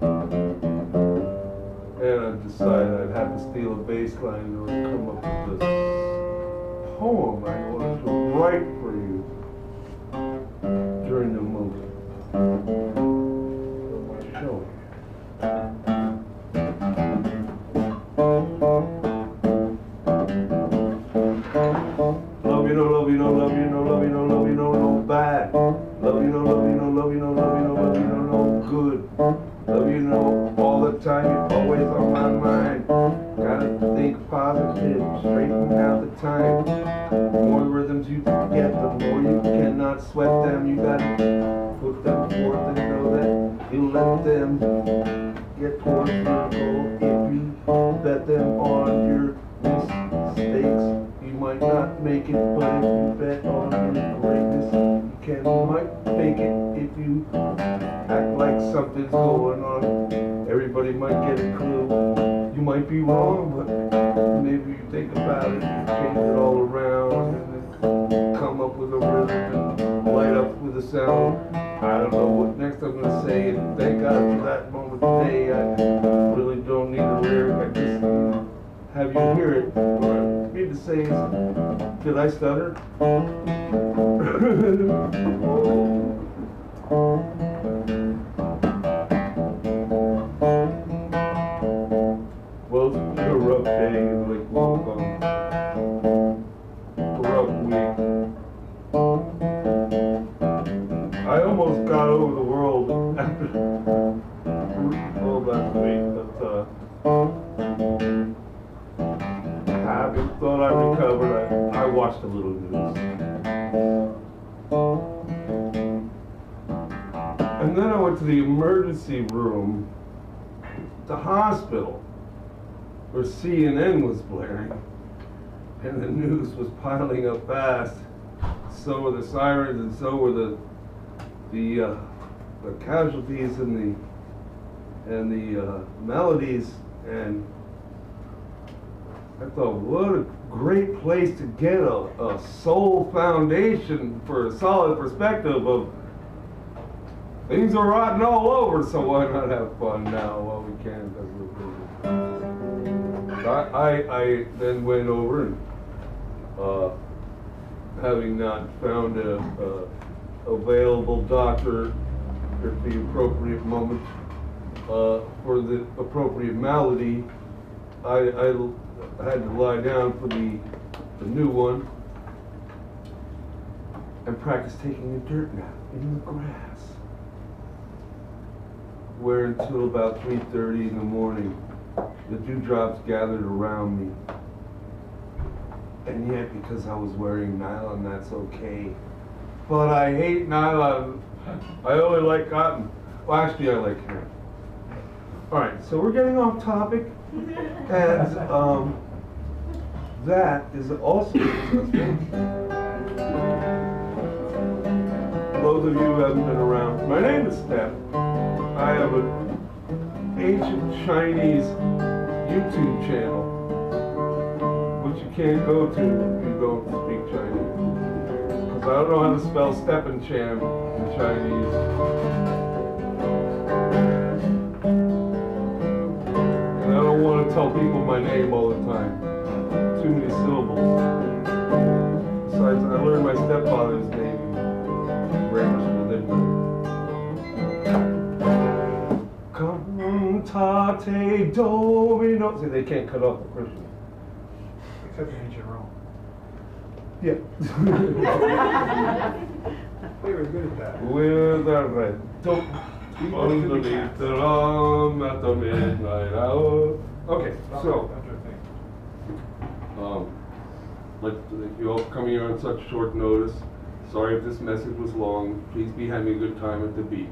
And I decided I'd have to steal a bass line in order to come up with this poem I wanted to write for you during the movie. I'll show you. Love you, no, love you, no, love you, no, love you, no, love you, no, no bad. Love you, no, love you, no, love you, no, love you, no, love you, no, no good. Love you, no, all the time, you're always on my mind. Gotta think positive, straighten out the time. The more rhythms you get, the more you cannot sweat them. You gotta put them forth and know that you let them get towards your goal. If you bet them on your mistakes, you might not make it, but if you bet on your greatness, you might make it. If you act like something's going on, everybody might get a clue. You might be wrong, but maybe you think about it, you change it all around, and then come up with a rhythm and light up with a sound. I don't know what next I'm gonna say, and thank God for that moment today. I really don't need a lyric, I just have you hear it. What I need to say is, did I stutter? Well, it's been a rough day, like a rough week. I almost got over the world after last week, but having thought I recovered, I watched a little news. And then I went to the emergency room at the hospital where CNN was blaring and the news was piling up fast. So were the sirens and so were the casualties and the melodies, and I thought, what a great place to get a soul foundation for a solid perspective of things are rotten all over, so why not have fun now while we can, because we're busy. I then went over and having not found a available doctor at the appropriate moment for the appropriate malady, I had to lie down for the new one and practice taking a dirt nap in the grass, where until about 3:30 in the morning the dewdrops gathered around me. And yet, because I was wearing nylon, that's okay. But I hate nylon. I only like cotton. Well, actually, I like hair. All right, so we're getting off topic, and that is also those of you who haven't been around. My name is Steph. I have an ancient Chinese YouTube channel, which you can't go to if you don't speak Chinese. Because I don't know how to spell Steppencham in Chinese. And I don't want to tell people my name all the time. Too many syllables. Besides, I learned my stepfather's name in grammar school, didn't I? Cantate domino. See, they can't cut off the Christian. Except in ancient Rome. Yeah. They were good at that. With a red top underneath the rum at the midnight hour. Okay, so like you all coming here on such short notice. Sorry if this message was long. Please be having a good time at the beat.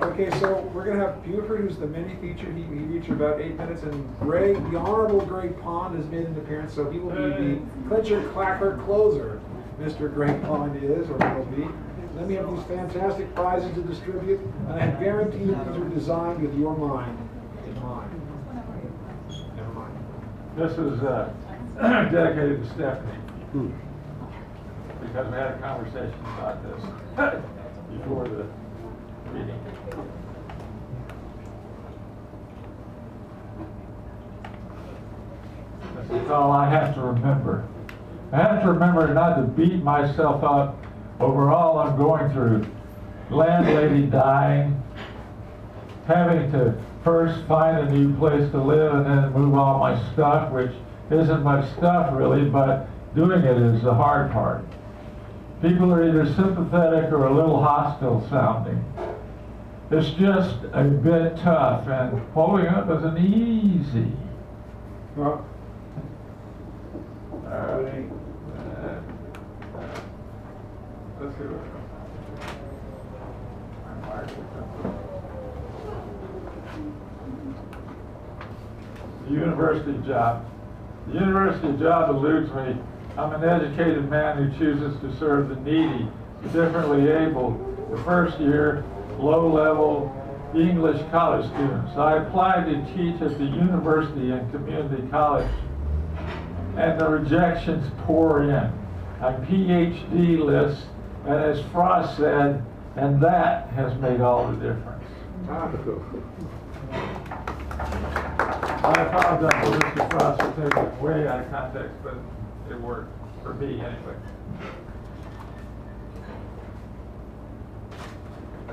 Okay, so we're going to have Buford, who's the mini feature. He featured about 8 minutes, and Greg, the Honorable Greg Pond, has made an appearance, so he will be the Clincher Clacker closer. Mr. Greg Pond is, or will be. And then we have these fantastic prizes to distribute, and I guarantee you these are designed with your mind in mind. Never mind. This is dedicated to Stephanie, because we had a conversation about this before the meeting. This is all I have to remember. I have to remember not to beat myself up over all I'm going through. Landlady dying, having to first find a new place to live and then move all my stuff, which isn't much stuff really, but doing it is the hard part. People are either sympathetic or a little hostile sounding. It's just a bit tough, and following up isn't easy. Well, Let's see what the university job. The university job eludes me. I'm an educated man who chooses to serve the needy, the differently able, the first year, low-level English college students. I applied to teach at the university and community college, and the rejections pour in. A PhD list, and as Frost said, and that has made all the difference. I apologize for Mr. Frost for taking it way out of context, but it worked for me anyway.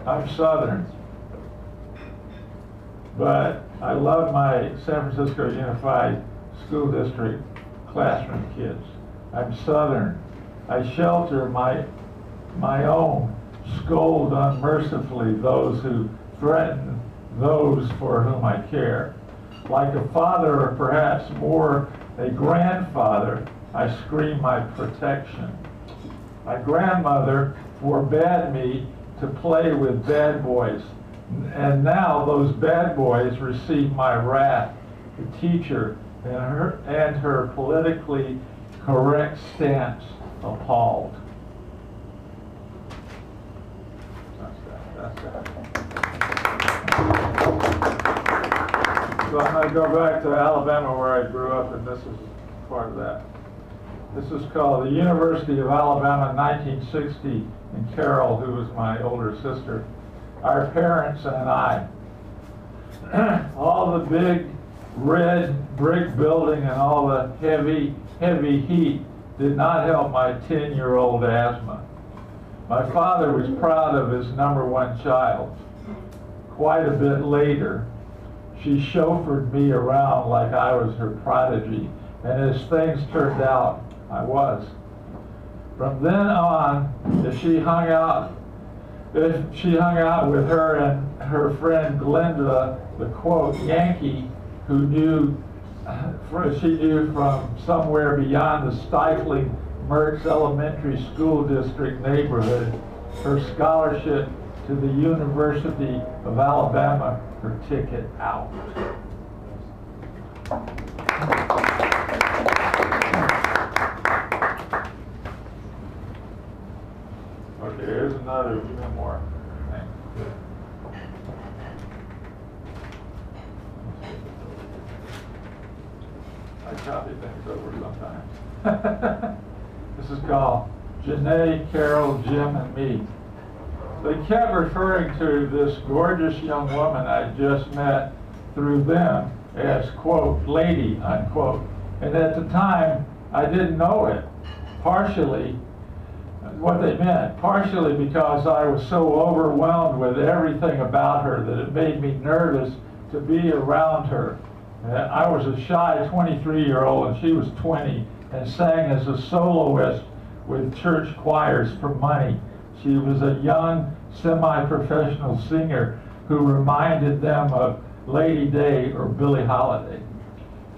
I'm Southern, but I love my San Francisco Unified School District classroom kids. I'm Southern. I shelter my own, scold unmercifully those who threaten those for whom I care. Like a father, or perhaps more a grandfather, I scream my protection. My grandmother forbade me to play with bad boys, and now those bad boys receive my wrath. The teacher and her politically correct stance appalled. That's that. So I'm going to go back to Alabama where I grew up, and this is part of that. This is called the University of Alabama 1960, and Carol, who was my older sister, our parents and I. All the big red brick building and all the heavy heat did not help my 10-year-old asthma. My father was proud of his #1 child. Quite a bit later, she chauffeured me around like I was her prodigy, and as things turned out, I was. From then on, if she hung out with her and her friend Glenda, the quote Yankee, who she knew from somewhere beyond the stifling Mertz Elementary School District neighborhood, her scholarship to the University of Alabama, her ticket out. Okay, here's another memoir. I copy things over sometimes. This is called Janae, Carol, Jim, and Me. They kept referring to this gorgeous young woman I just met through them as, quote, lady, unquote. And at the time, I didn't know it. Partially, what they meant, partially because I was so overwhelmed with everything about her that it made me nervous to be around her. I was a shy 23-year-old and she was 20 and sang as a soloist with church choirs for money. She was a young, semi-professional singer who reminded them of Lady Day or Billie Holiday.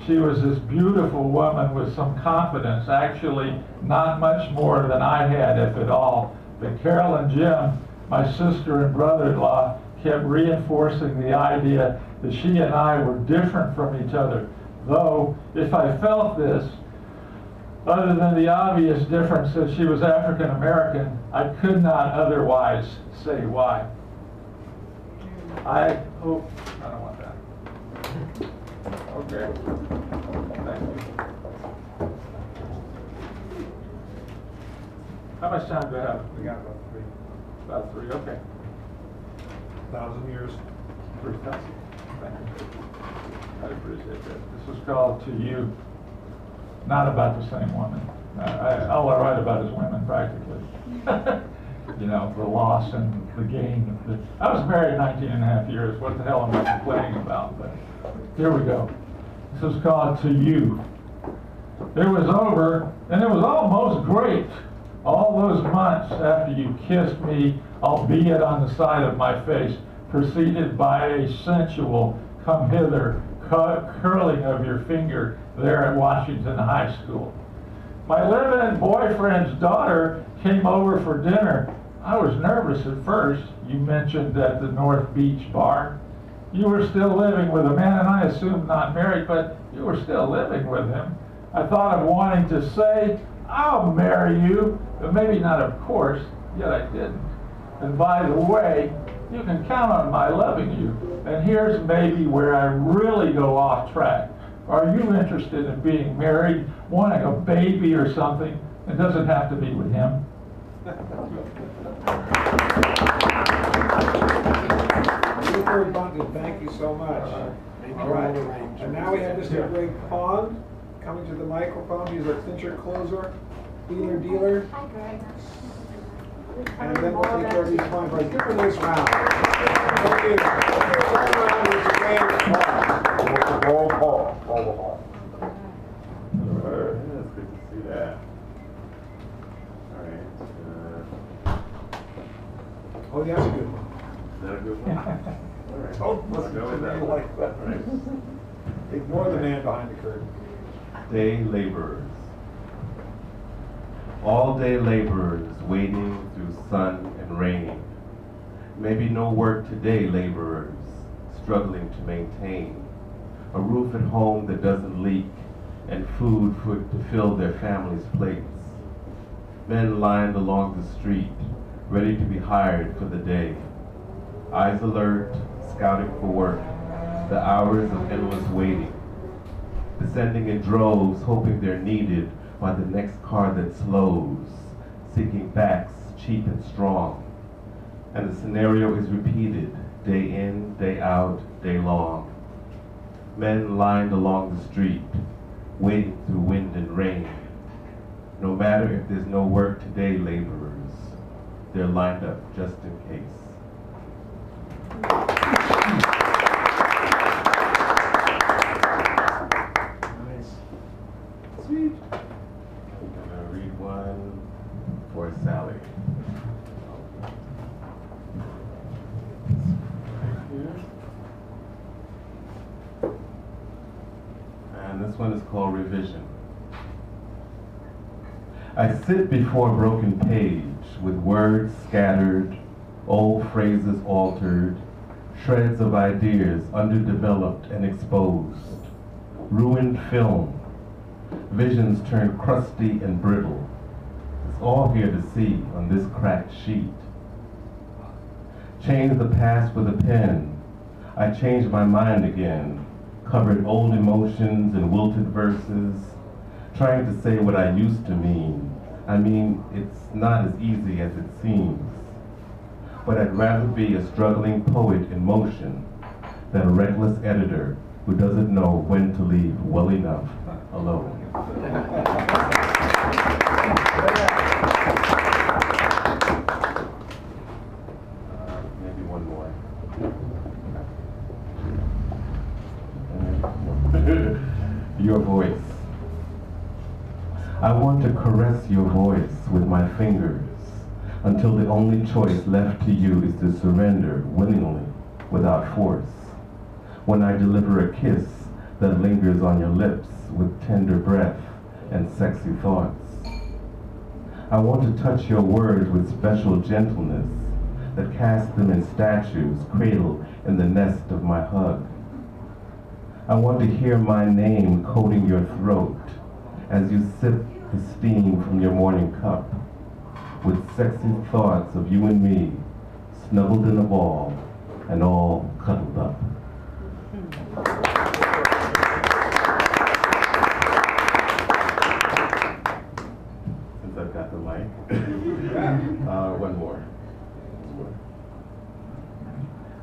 She was this beautiful woman with some confidence, actually not much more than I had, if at all. But Carol and Jim, my sister and brother-in-law, kept reinforcing the idea that she and I were different from each other. Though, if I felt this, Other than the obvious difference that she was African American, I could not otherwise say why. I don't want that. Okay. Thank you. How much time do I have? We got about 3. About 3, okay. 1,000 years. 3,000. Thank you. I appreciate that. This was called To You, not about the same woman. All I write about is women, practically. You know, the loss and the gain. I was married 19 and a half years. What the hell am I complaining about? But here we go. This is called To You. It was over, and it was almost great. All those months after you kissed me, albeit on the side of my face, preceded by a sensual, come hither, curling of your finger there at Washington High School. My live-in boyfriend's daughter came over for dinner. I was nervous at first. You mentioned at the North Beach bar. You were still living with a man, and I assumed not married, but you were still living with him. I thought of wanting to say, I'll marry you, but maybe not of course, yet I didn't. And by the way, you can count on my loving you. And here's maybe where I really go off track. Are you interested in being married, wanting a baby or something? It doesn't have to be with him. Rupert Bunton, thank you so much. All right. And now we have Mr. Greg Pond coming to the microphone. He's our clincher closer, wheeler dealer. Hi, Greg. And then we'll take care of these fine prices. Give him a nice round. Thank you. Turn around, Mr. Greg Pond. It's good to see that. All right. Oh, that's a good one. Is that a good one? All right. Oh, listen I'll go with to that me one. like that. All right. Ignore the man behind the curtain. Day laborers. All day laborers waiting through sun and rain. Maybe no work today, laborers struggling to maintain a roof at home that doesn't leak and food to fill their families' plates. Men lined along the street, ready to be hired for the day. Eyes alert, scouting for work, the hours of endless waiting. Descending in droves, hoping they're needed by the next car that slows, seeking backs cheap and strong. And the scenario is repeated, day in, day out, day long. Men lined along the street, waiting through wind and rain. No matter if there's no work today, laborers, they're lined up just in case. Nice. Sweet. I'm gonna read one for Sally. And this one is called Revision. I sit before a broken page with words scattered, old phrases altered, shreds of ideas underdeveloped and exposed, ruined film, visions turned crusty and brittle. It's all here to see on this cracked sheet. Change the past with a pen. I changed my mind again, covered old emotions and wilted verses, trying to say what I used to mean. I mean, it's not as easy as it seems. But I'd rather be a struggling poet in motion than a reckless editor who doesn't know when to leave well enough alone. Maybe one more. Your voice. I want to caress your voice with my fingers until the only choice left to you is to surrender willingly without force. When I deliver a kiss that lingers on your lips with tender breath and sexy thoughts. I want to touch your words with special gentleness that cast them in statues cradled in the nest of my hug. I want to hear my name coating your throat as you sip the steam from your morning cup, with sexy thoughts of you and me, snuggled in a ball and all cuddled up. Since I've got the mic, one more.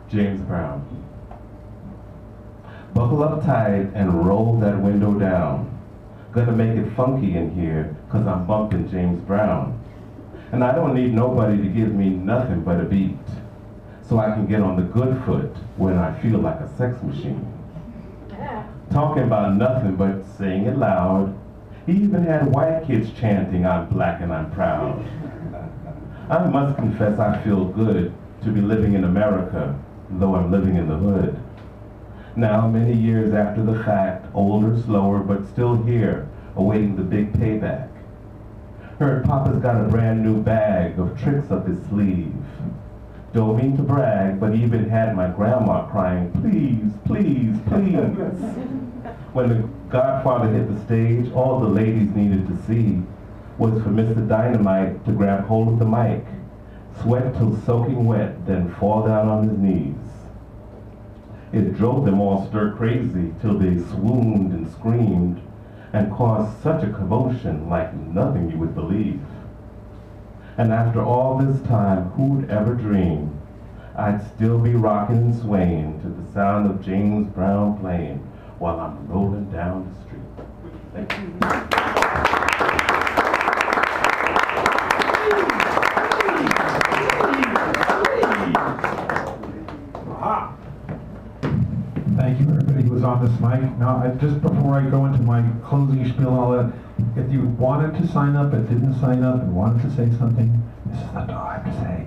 James Brown. Buckle up tight and roll that window down. Gonna make it funky in here, 'cause I'm bumping James Brown. And I don't need nobody to give me nothing but a beat, so I can get on the good foot when I feel like a sex machine. Talking about nothing but saying it loud. He even had white kids chanting, "I'm black and I'm proud." I must confess I feel good to be living in America, though I'm living in the hood. Now, many years after the fact, older, slower, but still here, awaiting the big payback. Heard Papa's got a brand new bag of tricks up his sleeve. Don't mean to brag, but even had my grandma crying, "Please, please, please." When the Godfather hit the stage, all the ladies needed to see was for Mr. Dynamite to grab hold of the mic, sweat till soaking wet, then fall down on his knees. It drove them all stir crazy till they swooned and screamed and caused such a commotion like nothing you would believe. And after all this time, who'd ever dream I'd still be rocking and swaying to the sound of James Brown playing while I'm rolling down the street. Thank you. Thank you, everybody who was on this mic. Now, just before I go into my closing spiel and all that, if you wanted to sign up and didn't sign up and wanted to say something, this is the time to say.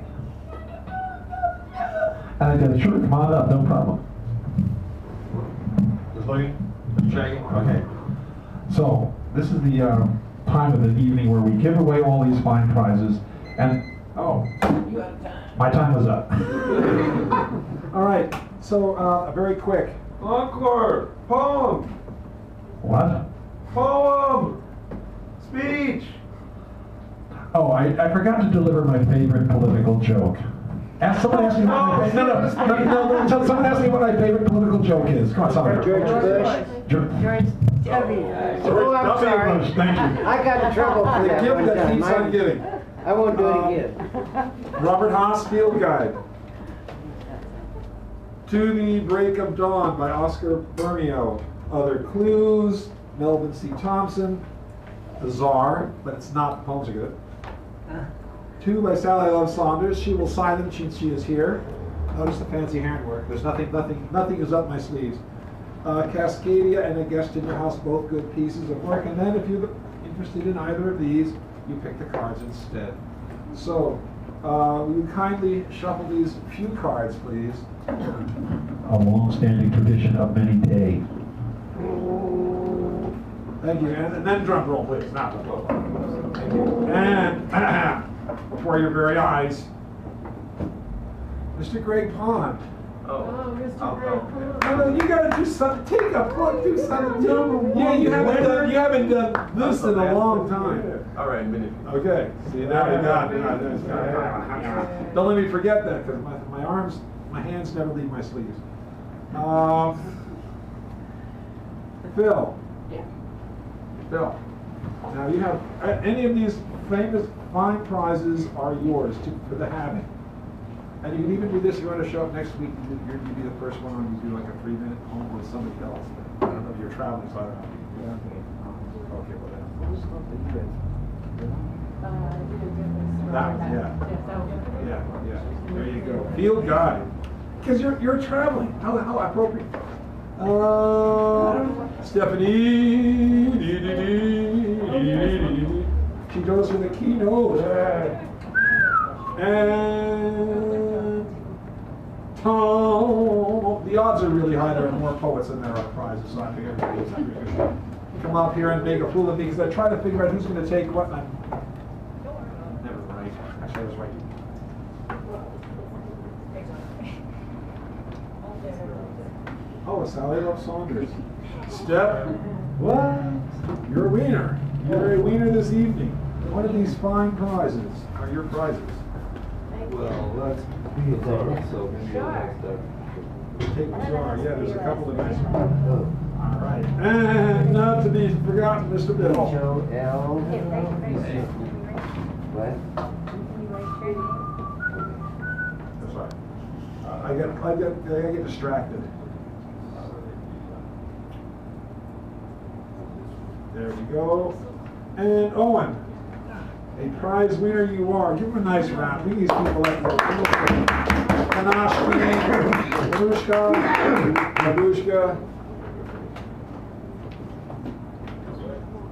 And I said, sure, come on up, no problem. Just looking, just checking. Okay. So, this is the time of the evening where we give away all these fine prizes. And, my time was up. All right, so very quick. Encore! Poem! What? Poem! Speech! Oh, I forgot to deliver my favorite political joke. Someone asked me what my someone asked me what my favorite political joke is. Come on, someone. George Bush. George W. Oh, I'm sorry. Bush, thank you. I got in trouble for The that gift one that time. keeps on giving. I won't do it again. Robert Haas Field Guide. To the Break of Dawn by Oscar Bernio. Other clues, Melvin C. Thompson. The Czar, but it's not, the poems are good. 2 by Sally Love Saunders. She will sign them since she is here. Notice the fancy handwork. There's nothing is up my sleeves. Cascadia and A Guest in Your House, both good pieces of work. And then if you're interested in either of these, you pick the cards instead. So, we would kindly shuffle these few cards, please. A long-standing tradition of many days. Thank you. And then drum roll, please. Now, thank you. And before your very eyes, Mr. Greg Pond. Oh, Mr. Greg. No, you gotta do something. Take a look, do something. Yeah, you haven't done this in a long time. All right, minute. Okay. See, now we got it. Don't let me forget that, because my hands never leave my sleeves. Phil. Yeah. Phil. Now you have any of these famous fine prizes are yours for the having. And you can even do this if you want to show up next week. You'd be the first one on. You do like a 3-minute poem with somebody else. I don't know if you're traveling, so I don't know. Yeah. Okay, well then. That one, yeah. There you go. Field guide. Because you're traveling. How appropriate. Stephanie. She goes for the keynote. And Tom. The odds are really high. There are more poets than there are prizes, so I figured come up here and make a fool of me because I try to figure out who's going to take what. And I'm never right. Actually, I was right. Oh, Sally Love Saunders. Step. What? You're a wiener. You're a winner this evening. One of these fine prizes are your prizes. Well, let's be a day, so maybe I'll have to. Take the jar. Yeah, there's a couple of nice ones. All right. And not to be forgotten, Mr. Bill. H-O-L. What? That's right. I get distracted. There we go. And Owen, a prize winner you are. Give him a nice round. We need these people like Kanashki, Babushka,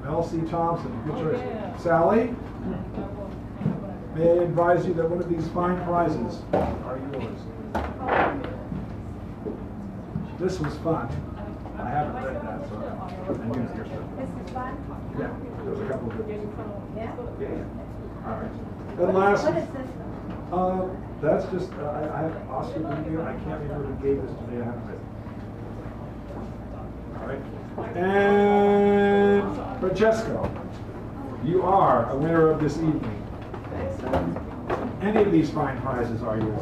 Elsie Thompson. Good choice. Sally, may I advise you that one of these fine prizes are yours. This was fun. I haven't read that, so I knew it was your This is fun? Yeah, there's a couple of good ones. Yeah? Yeah. All right. And last, What is this? that's just, I have Oscar Greenfield. I can't remember who gave this to me. I haven't read it. All right. And Francesco, you are a winner of this evening. Thanks, son. Any of these fine prizes are yours.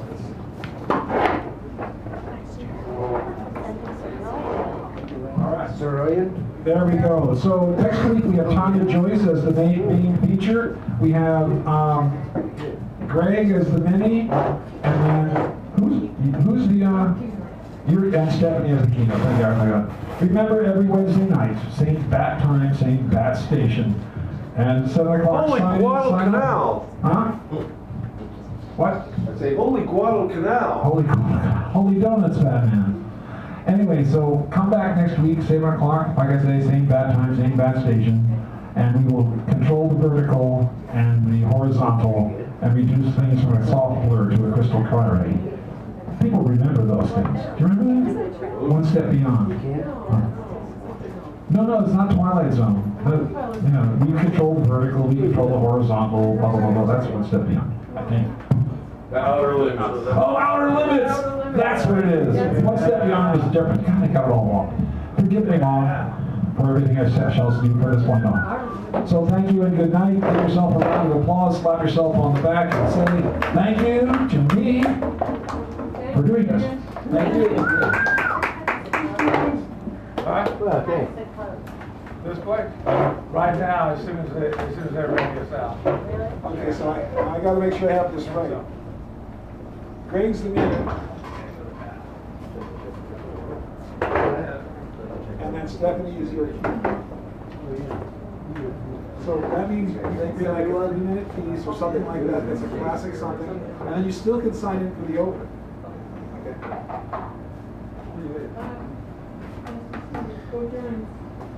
All right. Sir Ryan? There we go. So next week we have Tanya Joyce as the main feature. We have Greg as the mini, and then who's the you're and Stephanie as the keynote. Thank God. Remember, every Wednesday night, same bat time, same bat station, and 7 o'clock. Holy Guadalcanal! Huh? What? I say, holy Guadalcanal! Holy donuts, Batman. Anyway, so come back next week, 7 o'clock. Like I say, same bat time, same bat station, and we will control the vertical and the horizontal and reduce things from a soft blur to a crystal clarity. People remember those things. Do you remember that? One Step Beyond. No, it's not Twilight Zone. We control the vertical, we control the horizontal, blah, blah, blah, blah. That's One Step Beyond, I think. The Outer Limits. Oh, Outer Limits! That's what it is. One Step Beyond was different. God, I got it all wrong. Forgive me, Mom, for everything I shall speak for this point on. So thank you and good night. Give yourself a round of applause, slap yourself on the back, and say thank you to me for doing this. Thank you. Well, okay. This place? Right now, as soon as they're ready us out. Okay, so I got to make sure I have this right. Greg's the mini. And then Stephanie is your key. So that means you can be like a 3-minute piece or something like that. That's a classic something. And then you still can sign in for the open. Okay.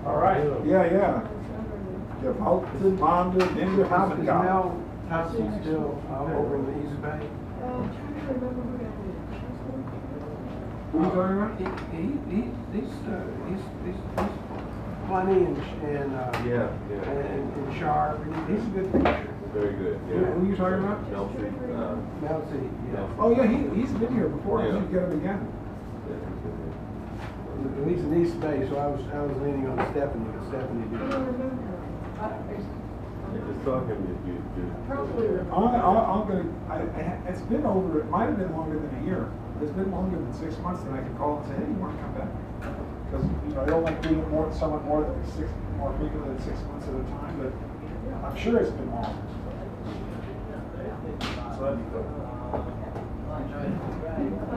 All right. Yeah. Der Haupten, Mande, Ninja, Thompson, Mel Thompson still over in the East Bay. What are you talking about? He's funny and sharp. He's a good picture. Very good, Who are you talking about? Mel C. Yeah. Oh yeah, he's been here before. I should get him again. He's in East Bay, so I was leaning on Stephanie, but Stephanie didn't. Just talking to you. I'm gonna. It's been over. It might have been longer than a year. It's been longer than 6 months that I can call and say, hey, you want to come back? Because I don't like being somewhat more frequently than 6 months at a time. But I'm sure it's been long. So that'd be good.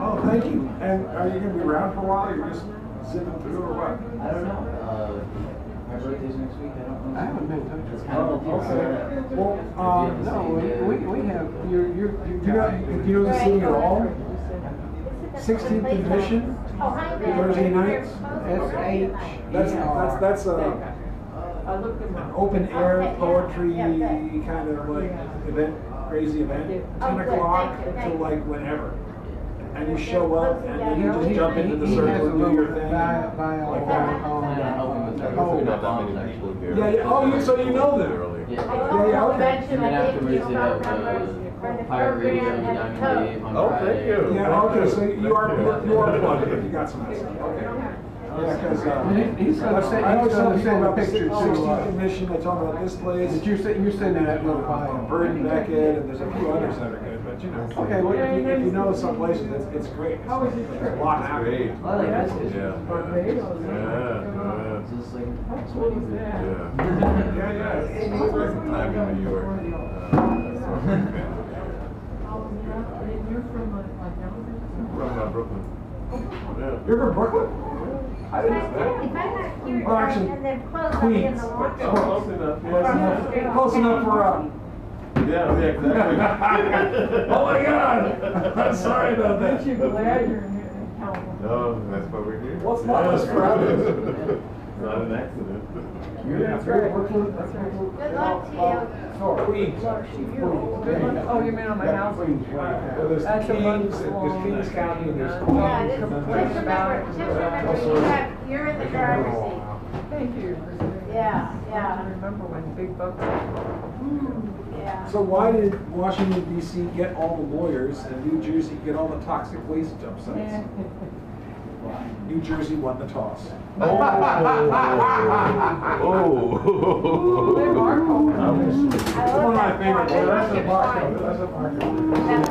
Oh, thank you. And are you going to be around for a while? Or you're just zipping through or what? I don't know. My birthday's next week. I don't know. I haven't been in touch with Okay. Well, no, we have your guy. do you know the city at all? 16th edition, Thursday nights. That's an open air poetry kind of like event, crazy event. 10 o'clock until like whenever. And you show up and then you just jump into the circle and do your thing. So you know them. Yeah, okay. And then afterwards, you have Pirate Radio, Diamond Dave on Friday. Thank you. Yeah, okay, so you are plugged if you got some of that stuff. Okay. Yeah, because, He's gonna send, I always he's tell gonna people send a about the picture to, 16th Commission, they talk about this place. that you're sending that little bio. Burton Beckett, and there's a few others that are good, but you know. Okay, well, if you know some places, it's great. How was your There's trip? a lot happening. I like this. Yeah. Barbados. Is this like, What is that? Yeah. Time in New York. And you're from like From Brooklyn. Yeah. You're from Brooklyn? I If didn't I'm not here, Well, actually, and then close, I'll be in Queens. the water. Close enough. Close enough for, Yeah, exactly. oh my God! I'm sorry about that. Aren't you glad you're in California? No, that's why we're here. What's not this crowd? It's not an accident. That's right. Brooklyn. That's right. Good luck to you. Queens. Good luck. Oh, you mean on my house? Well, there's That's a Kings, month there's long. Kings County, and there's Yeah, Queens. just and then remember, there's- you're in the driver's seat. Thank you for saying that. Yeah, I yeah, remember when Big Buck. yeah. So why did Washington DC get all the lawyers and New Jersey get all the toxic waste dump sites? New Jersey won the toss. Oh. I It's one of my love favorite. that. That's a market. That's a market.